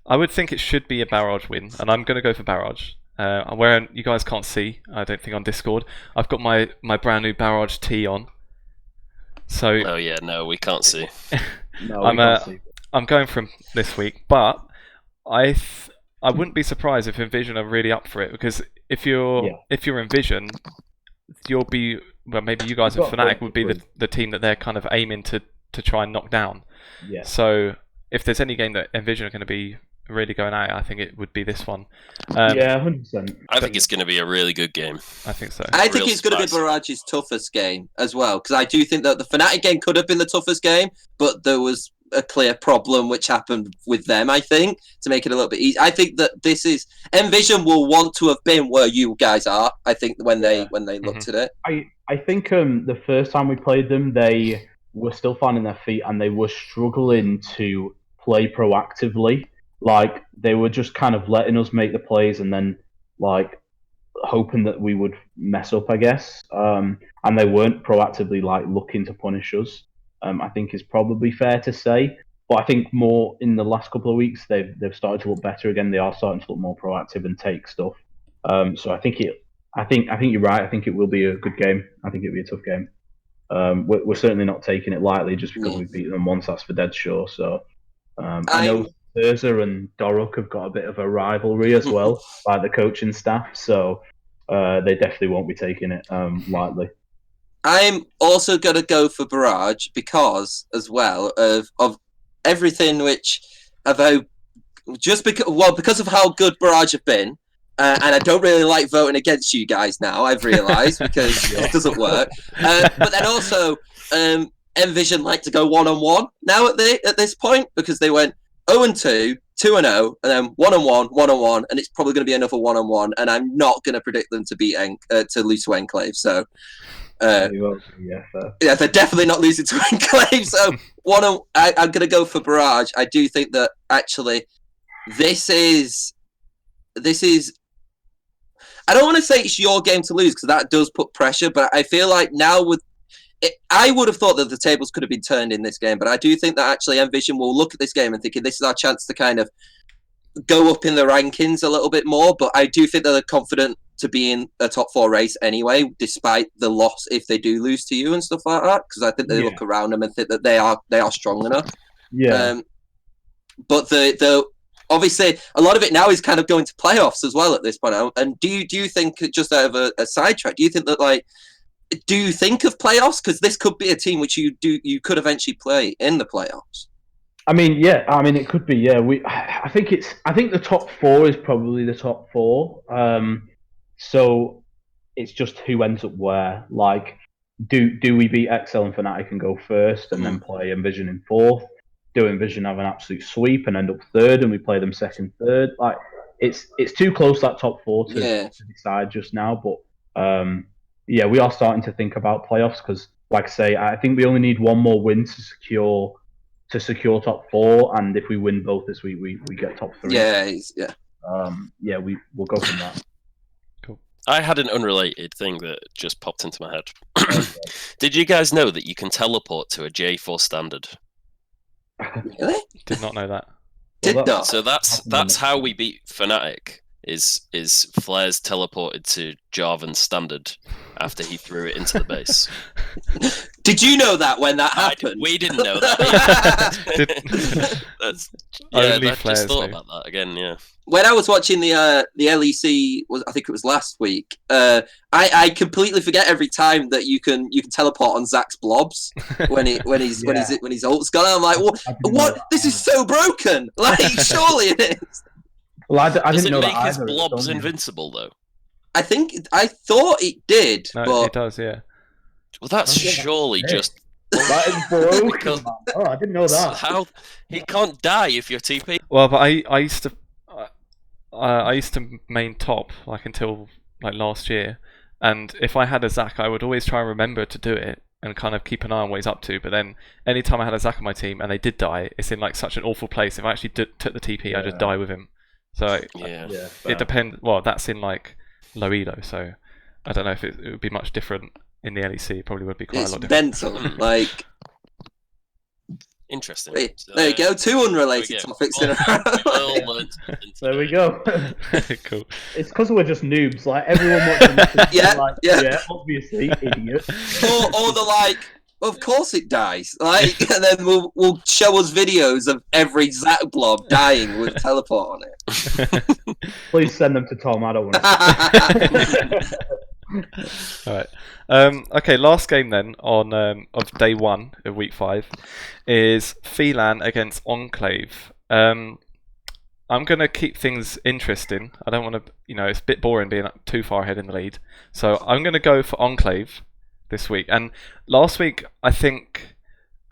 I would think it should be a Barrage win, and I'm going to go for Barrage. Where you guys can't see, I don't think on Discord, I've got my brand new Barrage tee on. So. Oh yeah, no, we can't see. No, we can't see. I'm going from this week, but I I wouldn't be surprised if Envision are really up for it, because if you're Envision, you'll be, well, maybe you guys at Fnatic would be the team that they're kind of aiming to try and knock down. Yeah. So if there's any game that Envision are going to be really going at, I think it would be this one. 100%. I think it's going to be a really good game. I think so. I think it's going to be Barrage's toughest game as well, because I do think that the Fnatic game could have been the toughest game, but there was a clear problem which happened with them, I think, to make it a little bit easy. I think that this is Envision will want to have been where you guys are, I think, when they looked at it. I think the first time we played them, they were still finding their feet and they were struggling to play proactively. Like, they were just kind of letting us make the plays and then, like, hoping that we would mess up, I guess. And they weren't proactively, like, looking to punish us, I think is probably fair to say. But I think more in the last couple of weeks, they've started to look better again. They are starting to look more proactive and take stuff. So I think you're right. I think it will be a good game. I think it'll be a tough game. We're certainly not taking it lightly just because we've beaten them once. That's for dead sure. So I know Urza and Doruk have got a bit of a rivalry as well by the coaching staff. So they definitely won't be taking it lightly. I'm also going to go for Barrage because, as well, of everything which about because of how good Barrage have been, and I don't really like voting against you guys now. I've realised because it doesn't work. But then also, Envision like to go 1-on-1 now at this point because they went 0-2, 2-0, and then 1-on-1, 1-on-1, and it's probably going to be another 1-on-1. And I'm not going to predict them to beat to lose to Enclave. So. They're definitely not losing to Enclave. So I'm going to go for Barrage. I do think that actually this is. I don't want to say it's your game to lose because that does put pressure, but I feel like now I would have thought that the tables could have been turned in this game, but I do think that actually Envision will look at this game and thinking this is our chance to kind of go up in the rankings a little bit more. But I do think that they're confident to be in a top 4 race anyway, despite the loss if they do lose to you and stuff like that. Because I think they look around them and think that they are strong enough. Yeah. But the obviously a lot of it now is kind of going to playoffs as well at this point. And do you think, just out of a sidetrack, do you think that do you think of playoffs? Because this could be a team which you could eventually play in the playoffs. I mean, yeah. I mean, it could be. Yeah. I think the top 4 is probably the top 4. So it's just who ends up where. Like, do we beat XL and Fnatic and go first, and then play Envision in 4th? Do Envision have an absolute sweep and end up 3rd, and we play them 2nd, 3rd? Like, it's too close, that top 4 to decide just now. But we are starting to think about playoffs because, like I say, I think we only need one more win to secure top 4, and if we win both this week, we get top 3. We'll go from that. Cool. I had an unrelated thing that just popped into my head. Did you guys know that you can teleport to a J4 standard? Really? Did not know that. So that's how we beat Fnatic. Is Flares teleported to Jarvan's standard after he threw it into the base. Did you know that when that happened? We didn't know that. I just thought about that again. Yeah. When I was watching the LEC, I think it was last week. I completely forget every time that you can teleport on Zach's blobs when his ult's gone. I'm like, what? This is so broken. Like, surely it is. Well, I Does didn't know it make that his either. blobs invincible though? I thought it did, No, but it does, yeah. Well, that's surely just. That is broken. Oh, I didn't know that. How he can't die if you're TP. Well, but I used to main top until last year, and if I had a Zac, I would always try and remember to do it and kind of keep an eye on what he's up to. But then, anytime I had a Zac on my team and they did die, it's in such an awful place. If I actually took the TP, I just die with him. So it depends. Well, that's in low elo, so I don't know if it would be much different in the LEC. It probably would be quite a lot different. It's mental. Interesting. There you go. 2 unrelated topics in a row. There we go. Cool. It's because we're just noobs. Everyone watching this is yeah, obviously, idiot. or the Of course it dies. Like, and then we'll show us videos of every Zach blob dying with teleport on it. Please send them to Tom. I don't want All right. Okay, last game then on of day 1 of week 5 is Phelan against Enclave. I'm going to keep things interesting. I don't want to, it's a bit boring being too far ahead in the lead. So I'm going to go for Enclave this week. And last week, I think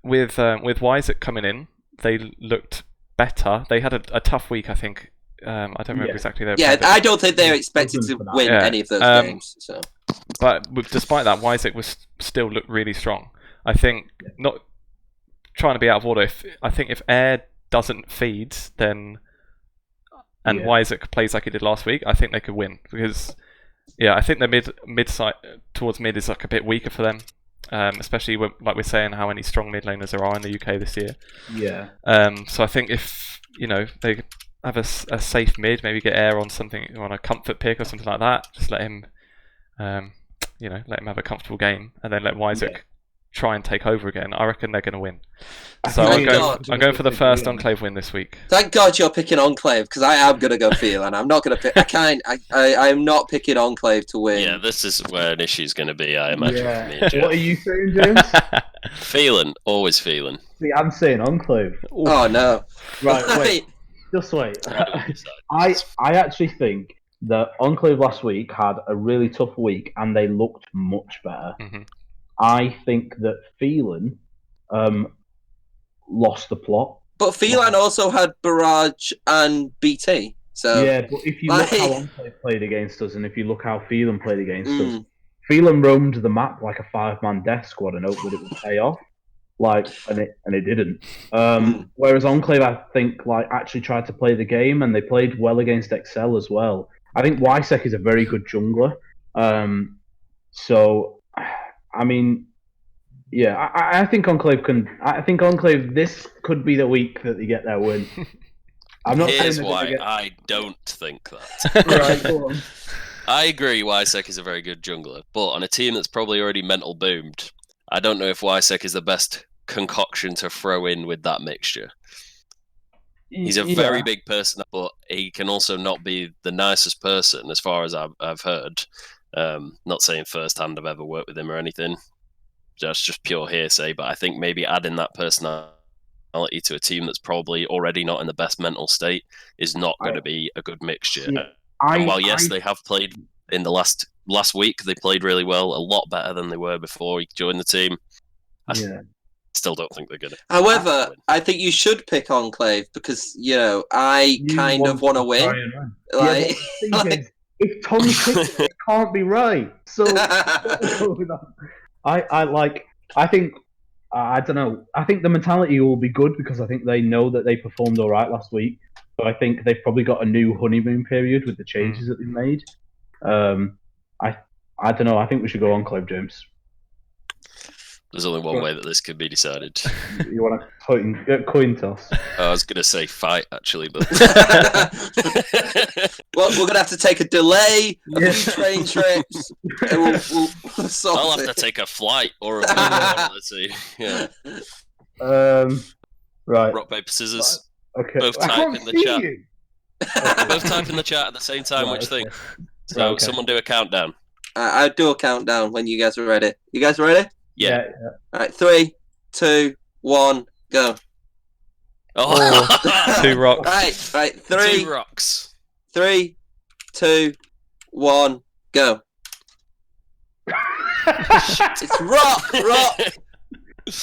with Isaac coming in, they looked better. They had a tough week, I think. I don't remember exactly. I don't think they're expected to win any of those games. So. But despite that, Isaac still looked really strong. I think not trying to be out of order. I think if Air doesn't feed, then Isaac plays like he did last week, I think they could win because I think the mid side towards mid is like a bit weaker for them, especially like we're saying how many strong mid laners there are in the UK this year. Yeah. So I think if they have a safe mid, maybe get Air on something on a comfort pick or something like that. Just let him, let him have a comfortable game, and then let Isaac try and take over again. I reckon they're going to win. So I'm going for the first Enclave win this week. Thank God you're picking Enclave because I am going to go Phelan. I'm not going to pick. I am not picking Enclave to win. Yeah, this is where an issue's going to be. I imagine. Yeah. What are you saying, James? Phelan, always Phelan. See, I'm saying Enclave. Ooh. Oh no! Right, wait. Just wait. I actually think that Enclave last week had a really tough week and they looked much better. Mm-hmm. I think that Phelan lost the plot. But Phelan also had Barrage and BT. So yeah, but if you look how Enclave played against us and if you look how Phelan played against us, Phelan roamed the map like a 5-man death squad and hoped that it would pay off. And it didn't. Whereas Enclave, I think, actually tried to play the game, and they played well against Excel as well. I think Wisek is a very good jungler. So, I mean, yeah, I think Enclave can. I think Enclave. This could be the week that they get their win. I'm not. Here's why I don't think that. Right, go on. I agree. Wisek is a very good jungler, but on a team that's probably already mental boomed, I don't know if Wisek is the best concoction to throw in with that mixture. He's a very big person, but he can also not be the nicest person, as far as I've heard. Not saying firsthand I've ever worked with him or anything. That's just pure hearsay, but I think maybe adding that personality to a team that's probably already not in the best mental state is not going to be a good mixture. And while yes, they have played in the last week, they played really well, a lot better than they were before he joined the team. I still don't think they're going to. However, I think you should pick Enclave because, I kind of want to win. If Tom picks it can't be right. So I think I don't know. I think the mentality will be good because I think they know that they performed all right last week. So I think they've probably got a new honeymoon period with the changes that they've made. I don't know. I think we should go Enclave, James. There's only one way that this could be decided. You want to coin toss? I was going to say fight, actually, but well, we're going to have to take a delay, a few train trips, and we'll solve I'll have to take a flight or a let's see. Yeah. Right. Rock, paper, scissors. Okay. Both type in the chat. Both type in the chat at the same time. Which thing? So someone do a countdown. I'll do a countdown when you guys are ready. You guys ready? Yeah. All right. 3, 2, 1, go. Oh. 2 rocks. Right. 3. 2 rocks. 3, 2, 1, go. It's rock.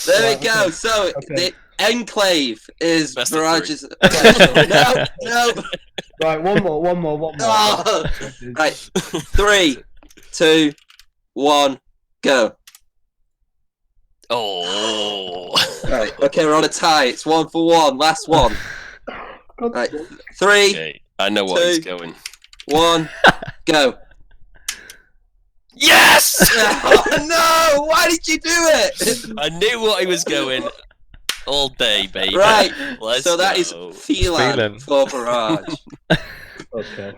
There we go. So the Enclave is Barrage's. No. Right, one more. Oh. Right, 3, 2, 1, go. Oh. Right. Okay, we're on a tie. It's 1 for 1. Last one. Right. 3. Okay, I know what he's going. 1, go. Yes! Oh no! Why did you do it? I knew what he was going all day, baby. Right. Let's so that go. is Phelan for Barrage. Okay.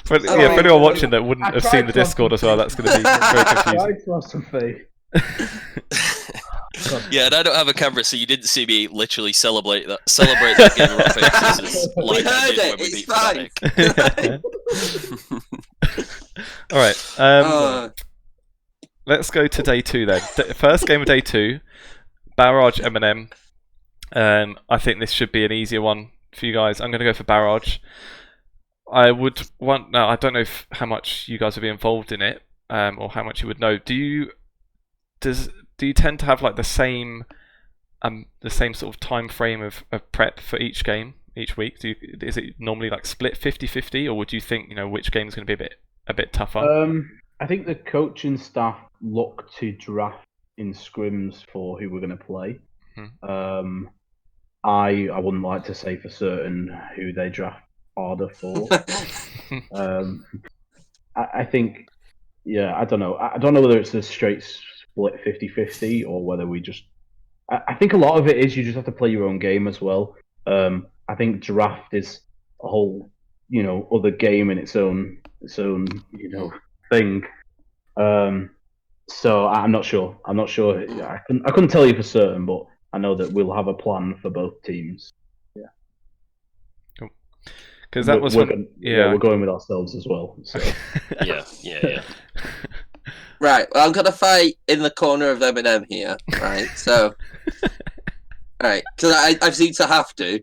For anyone watching that wouldn't have seen the Discord as well, that's going to be very confusing. Some faith. Yeah, and I don't have a camera, so you didn't see me literally celebrate that game of rock paper scissors like I did when we beat Fnatic. All right. Let's go to day 2 then. First game of day 2, Barrage M&M. I think this should be an easier one for you guys. I'm going to go for Barrage. I don't know how much you guys would be involved in it, or how much you would know. Do you tend to have like the same sort of time frame of prep for each game each week? Is it normally like split 50-50, or would you think which game is going to be a bit tougher? I think the coaching staff look to draft in scrims for who we're going to play. Mm-hmm. I wouldn't like to say for certain who they draft harder for. I think, I don't know. I don't know whether it's a straight split 50-50 or whether we just. I think a lot of it is you just have to play your own game as well. I think draft is a whole, other game in its own thing. So I'm not sure. I couldn't tell you for certain, but I know that we'll have a plan for both teams. Yeah. Cool. Because that was we're going with ourselves as well. So. Yeah. Right. Well, I'm gonna fight in the corner of M&M here. Right. So. Right. Because I seem to have to.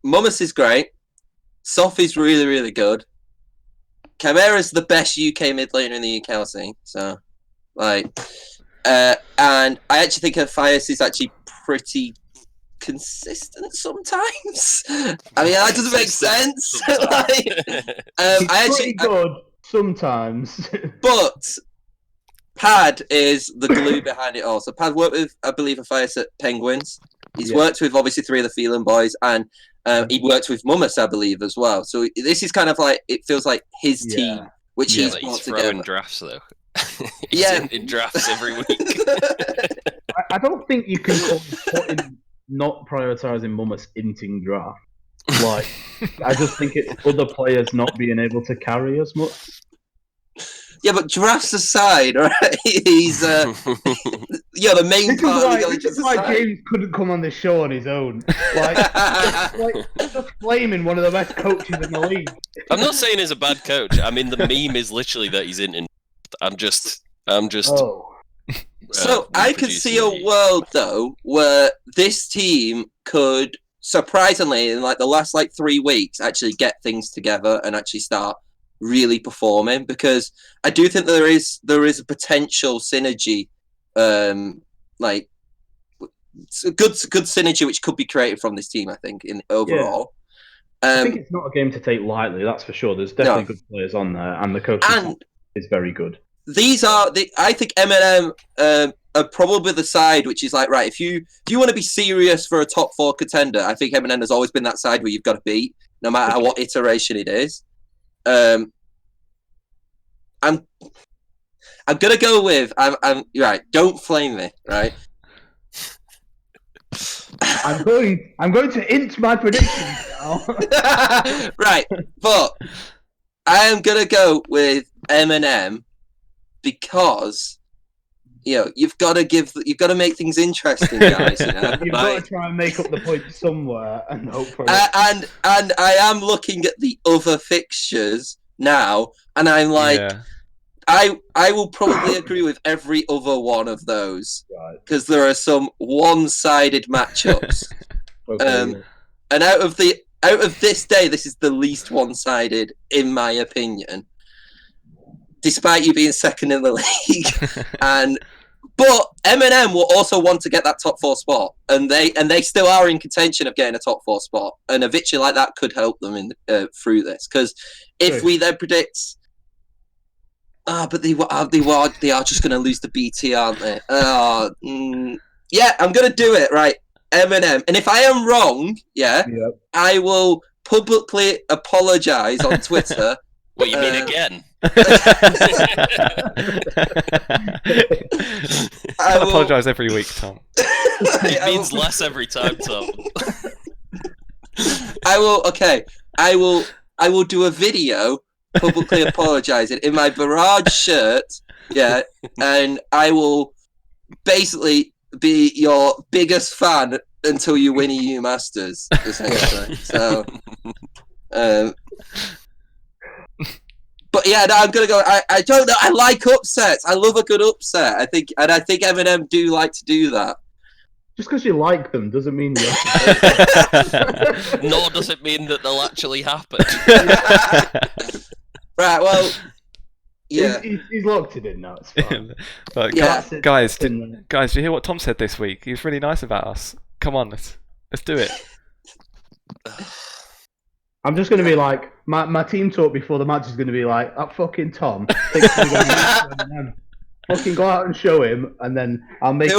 Mummus is great. Sophie's really, really good. Chimera's the best UK mid laner in the UKLC, so and I actually think her Fias is actually pretty consistent sometimes. I mean, that doesn't make sense. I actually good sometimes, but Pad is the glue behind it all. So Pad worked with, I believe, a Fias at Penguins. He's worked with obviously 3 of the Phelan boys, and he worked with Mummus, I believe, as well. So this is kind of like, it feels like his team, which he's brought together. Throwing drafts, though. He's in drafts every week. I don't think you can put not prioritising Mummus into draft. Like, I just think it's other players not being able to carry as much. Yeah, but drafts aside, right? He's the main part of the This is why James couldn't come on the show on his own. Like just flaming one of the best coaches in the league. I'm not saying he's a bad coach. I mean, the meme is literally that he's in. I'm just. Oh. So I could see a world though where this team could surprisingly in like the last 3 weeks actually get things together and actually start really performing, because I do think there is a potential synergy, like good synergy which could be created from this team. I think in overall. I think it's not a game to take lightly. That's for sure. There's definitely good players on there, and the coaching is very good. These are I think M&M are probably the side which is like, right, if you want to be serious for a top 4 contender, I think M&M has always been that side where you've got to beat, no matter what iteration it is. I'm gonna go with I'm right. Don't flame me, right? I'm going to int my predictions now. Right, but I am gonna go with M&M because you've got to make things interesting, guys. You've got to try and make up the point somewhere and hope for it. And I am looking at the other fixtures now, and I'm like, I will probably agree with every other one of those, because there are some one-sided matchups. And out of this day, this is the least one-sided in my opinion, despite you being second in the league. But M&M will also want to get that top 4 spot, and they still are in contention of getting a top 4 spot. And a victory like that could help them through this, because if we then predict, but they are just going to lose the BT, aren't they? Yeah, I'm going to do it, right. M&M, and if I am wrong, I will publicly apologise on Twitter. What, you mean again? I apologise every week, Tom. It means less every time, Tom. I will do a video publicly apologising in my Barrage shirt Yeah, and I will basically be your biggest fan until you win EU Masters, essentially. So, but yeah, no, I'm gonna go. I don't know. I like upsets. I love a good upset. I think Eminem do like to do that. Just because you like them doesn't mean you. Nor does it mean that they'll actually happen. Right. Well. Yeah, he's locked it in now. It's fine. But guys, did you hear what Tom said this week? He was really nice about us. Come on, let's do it. I'm just going to be like, my team talk before the match is going to be like, that fucking Tom. Fucking go out and show him, and then I'll make. There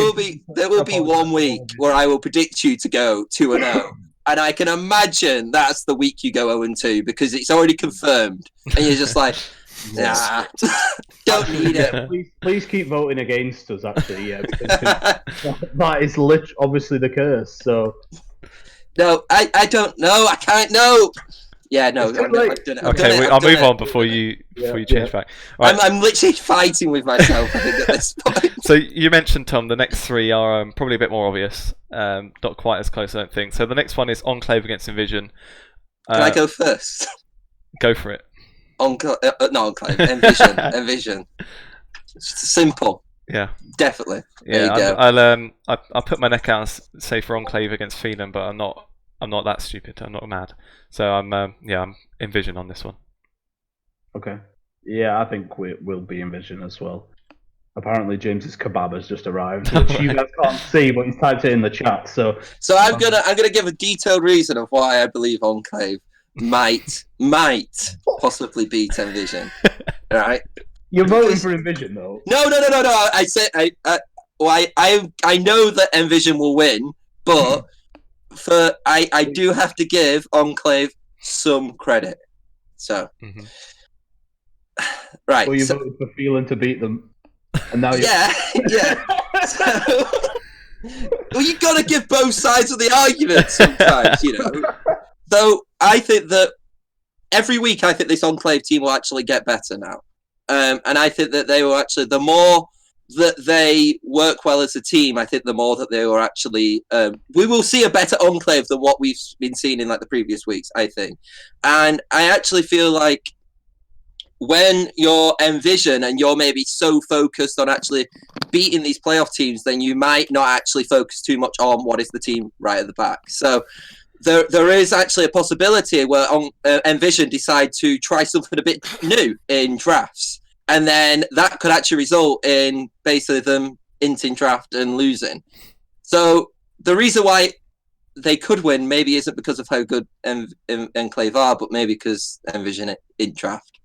will be 1 week where I will predict you to go 2-0. And I can imagine that's the week you go 0-2 because it's already confirmed, and you're just like, nah, don't need it. Please keep voting against us. Actually, yeah, that is obviously the curse. So, no, I don't know. I can't know. Yeah, no, I've done it. I'll move on before you change back. Right. I'm literally fighting with myself, I think, at this point. So you mentioned, Tom, the next three are probably a bit more obvious, not quite as close, I don't think. So the next one is Enclave against Envision. Can I go first? Go for it. Enclave. Envision. Envision. It's simple. Yeah. Definitely. Yeah. There you go. I'll put my neck out and say for Enclave against Phelan, but I'm not that stupid. I'm not mad. So I'm Envision on this one. Okay. Yeah, I think we'll be Envision as well. Apparently, James's kebab has just arrived, which you guys can't see, but he's typed it in the chat. So I'm gonna give a detailed reason of why I believe Enclave might possibly beat Envision. All right. You're voting for Envision, though. No. I said I know that Envision will win, but I do have to give Enclave some credit. So, right. Well, you voted for Phelan to beat them, and now yeah. So, well, you got to give both sides of the argument sometimes, you know. So I think that every week, I think this Enclave team will actually get better now, and I think that they will actually the more that they work well as a team, I think the more that they will actually we will see a better Enclave than what we've been seeing in like the previous weeks, I think. And I actually feel like when you're Envision and you're maybe so focused on actually beating these playoff teams, then you might not actually focus too much on what is the team right at the back. So there is actually a possibility where Envision decide to try something a bit new in drafts. And then that could actually result in basically them inting draft and losing. So the reason why they could win maybe isn't because of how good Enclave are, but maybe because Envision in draft.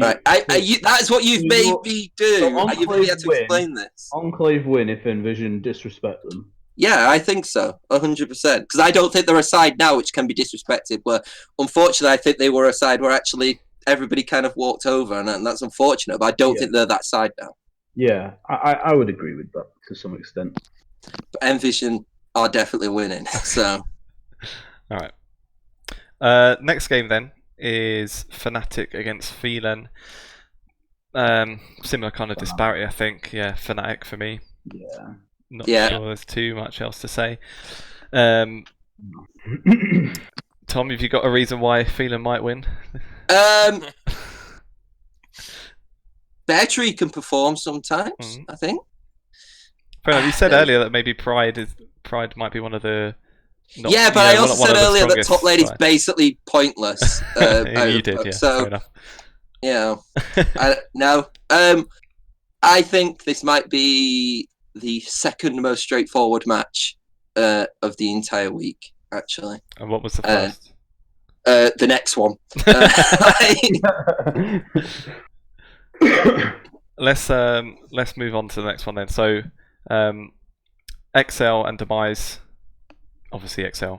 Right, that's what you've made me do. You've really had to explain this. Enclave win if Envision disrespect them. Yeah, I think so, 100%. Because I don't think they're a side now which can be disrespected. Where unfortunately, I think they were a side where actually everybody kind of walked over, and that's unfortunate. But I don't think they're that side now. Yeah, I would agree with that to some extent. But Envision are definitely winning. So, all right. Next game then is Fnatic against Phelan. Similar kind of disparity, I think. Yeah, Fnatic for me. Yeah. Not sure there's too much else to say. Tom, have you got a reason why Phelan might win? Battery can perform sometimes, I think. Fair enough. You said earlier that maybe Pride might be one of the. But I also said earlier that top lane is basically pointless. You did, yeah. So, fair enough. I think this might be the second most straightforward match of the entire week, actually. And what was the first? The next one. Let's move on to the next one then. So, XL and Demise. Obviously, XL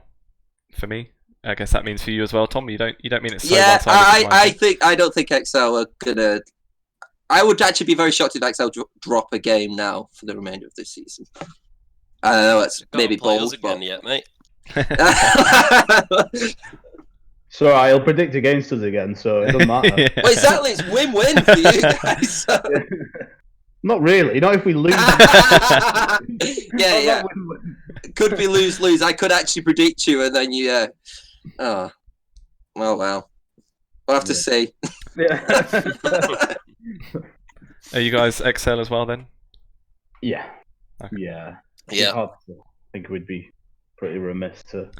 for me. I guess that means for you as well, Tom. You don't mean it so one-sided. I don't think XL are gonna. I would actually be very shocked if XL drop a game now for the remainder of this season. I don't know, it's maybe bold again yet, mate. So I'll predict against us again, so it doesn't matter. Well, exactly, it's win-win for you guys. So. Not really. Not if we lose. yeah. Could be lose. I could actually predict you, and then you. Oh, well. We'll have to see. Yeah. Are you guys Excel as well then? Yeah. Okay. Yeah. Yeah. I think we'd be pretty remiss to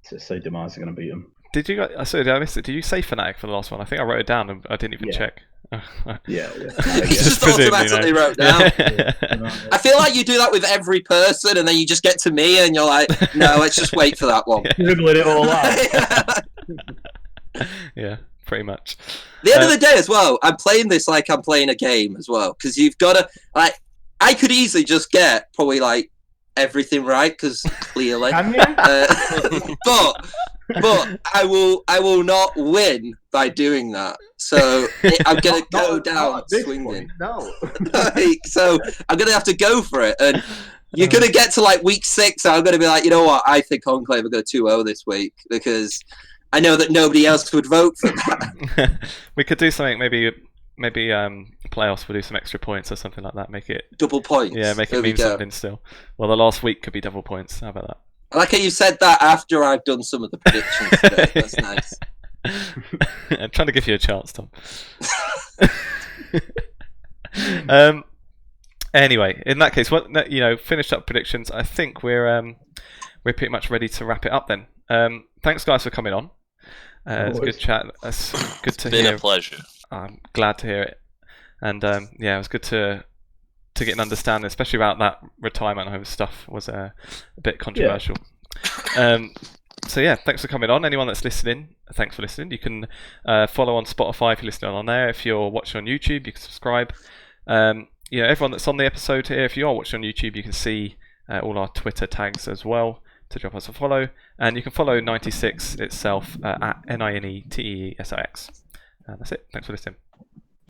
say Demise are going to beat them. Did you guys? Sorry, did I miss it? Did you say Fnatic for the last one? I think I wrote it down and I didn't even check. Yeah. He just automatically wrote down. I feel like you do that with every person, and then you just get to me, and you're like, "No, let's just wait for that one." Dribbling it all out. Yeah, pretty much. The end of the day, as well, I'm playing this like I'm playing a game as well, because you've got to like. I could easily just get probably like everything right, because clearly, Can you? but I will not win by doing that. So I'm gonna go down swinging. No. So I'm gonna have to go for it, and you're gonna get to like week 6. And I'm gonna be like, you know what? I think Enclave are going 2-0 this week, because I know that nobody else would vote for that. We could do something. Maybe playoffs. We'll do some extra points or something like that. Make it double points. Yeah, make it mean something still. Well, the last week could be double points. How about that? I like how you said that after I've done some of the predictions today. That's nice. I'm trying to give you a chance, Tom. Anyway, in that case, finished up predictions. I think we're pretty much ready to wrap it up then. Thanks, guys, for coming on. It's a good chat. It's good to hear. It's been a pleasure. I'm glad to hear it, and it was good to get an understanding, especially about that retirement home stuff. Was a bit controversial. Yeah. So yeah, thanks for coming on. Anyone that's listening, thanks for listening. You can follow on Spotify if you're listening on there. If you're watching on YouTube, you can subscribe. Everyone that's on the episode here, if you are watching on YouTube, you can see all our Twitter tags as well to drop us a follow, and you can follow NineTeeSix itself at NineTeeSix. That's it. Thanks for listening.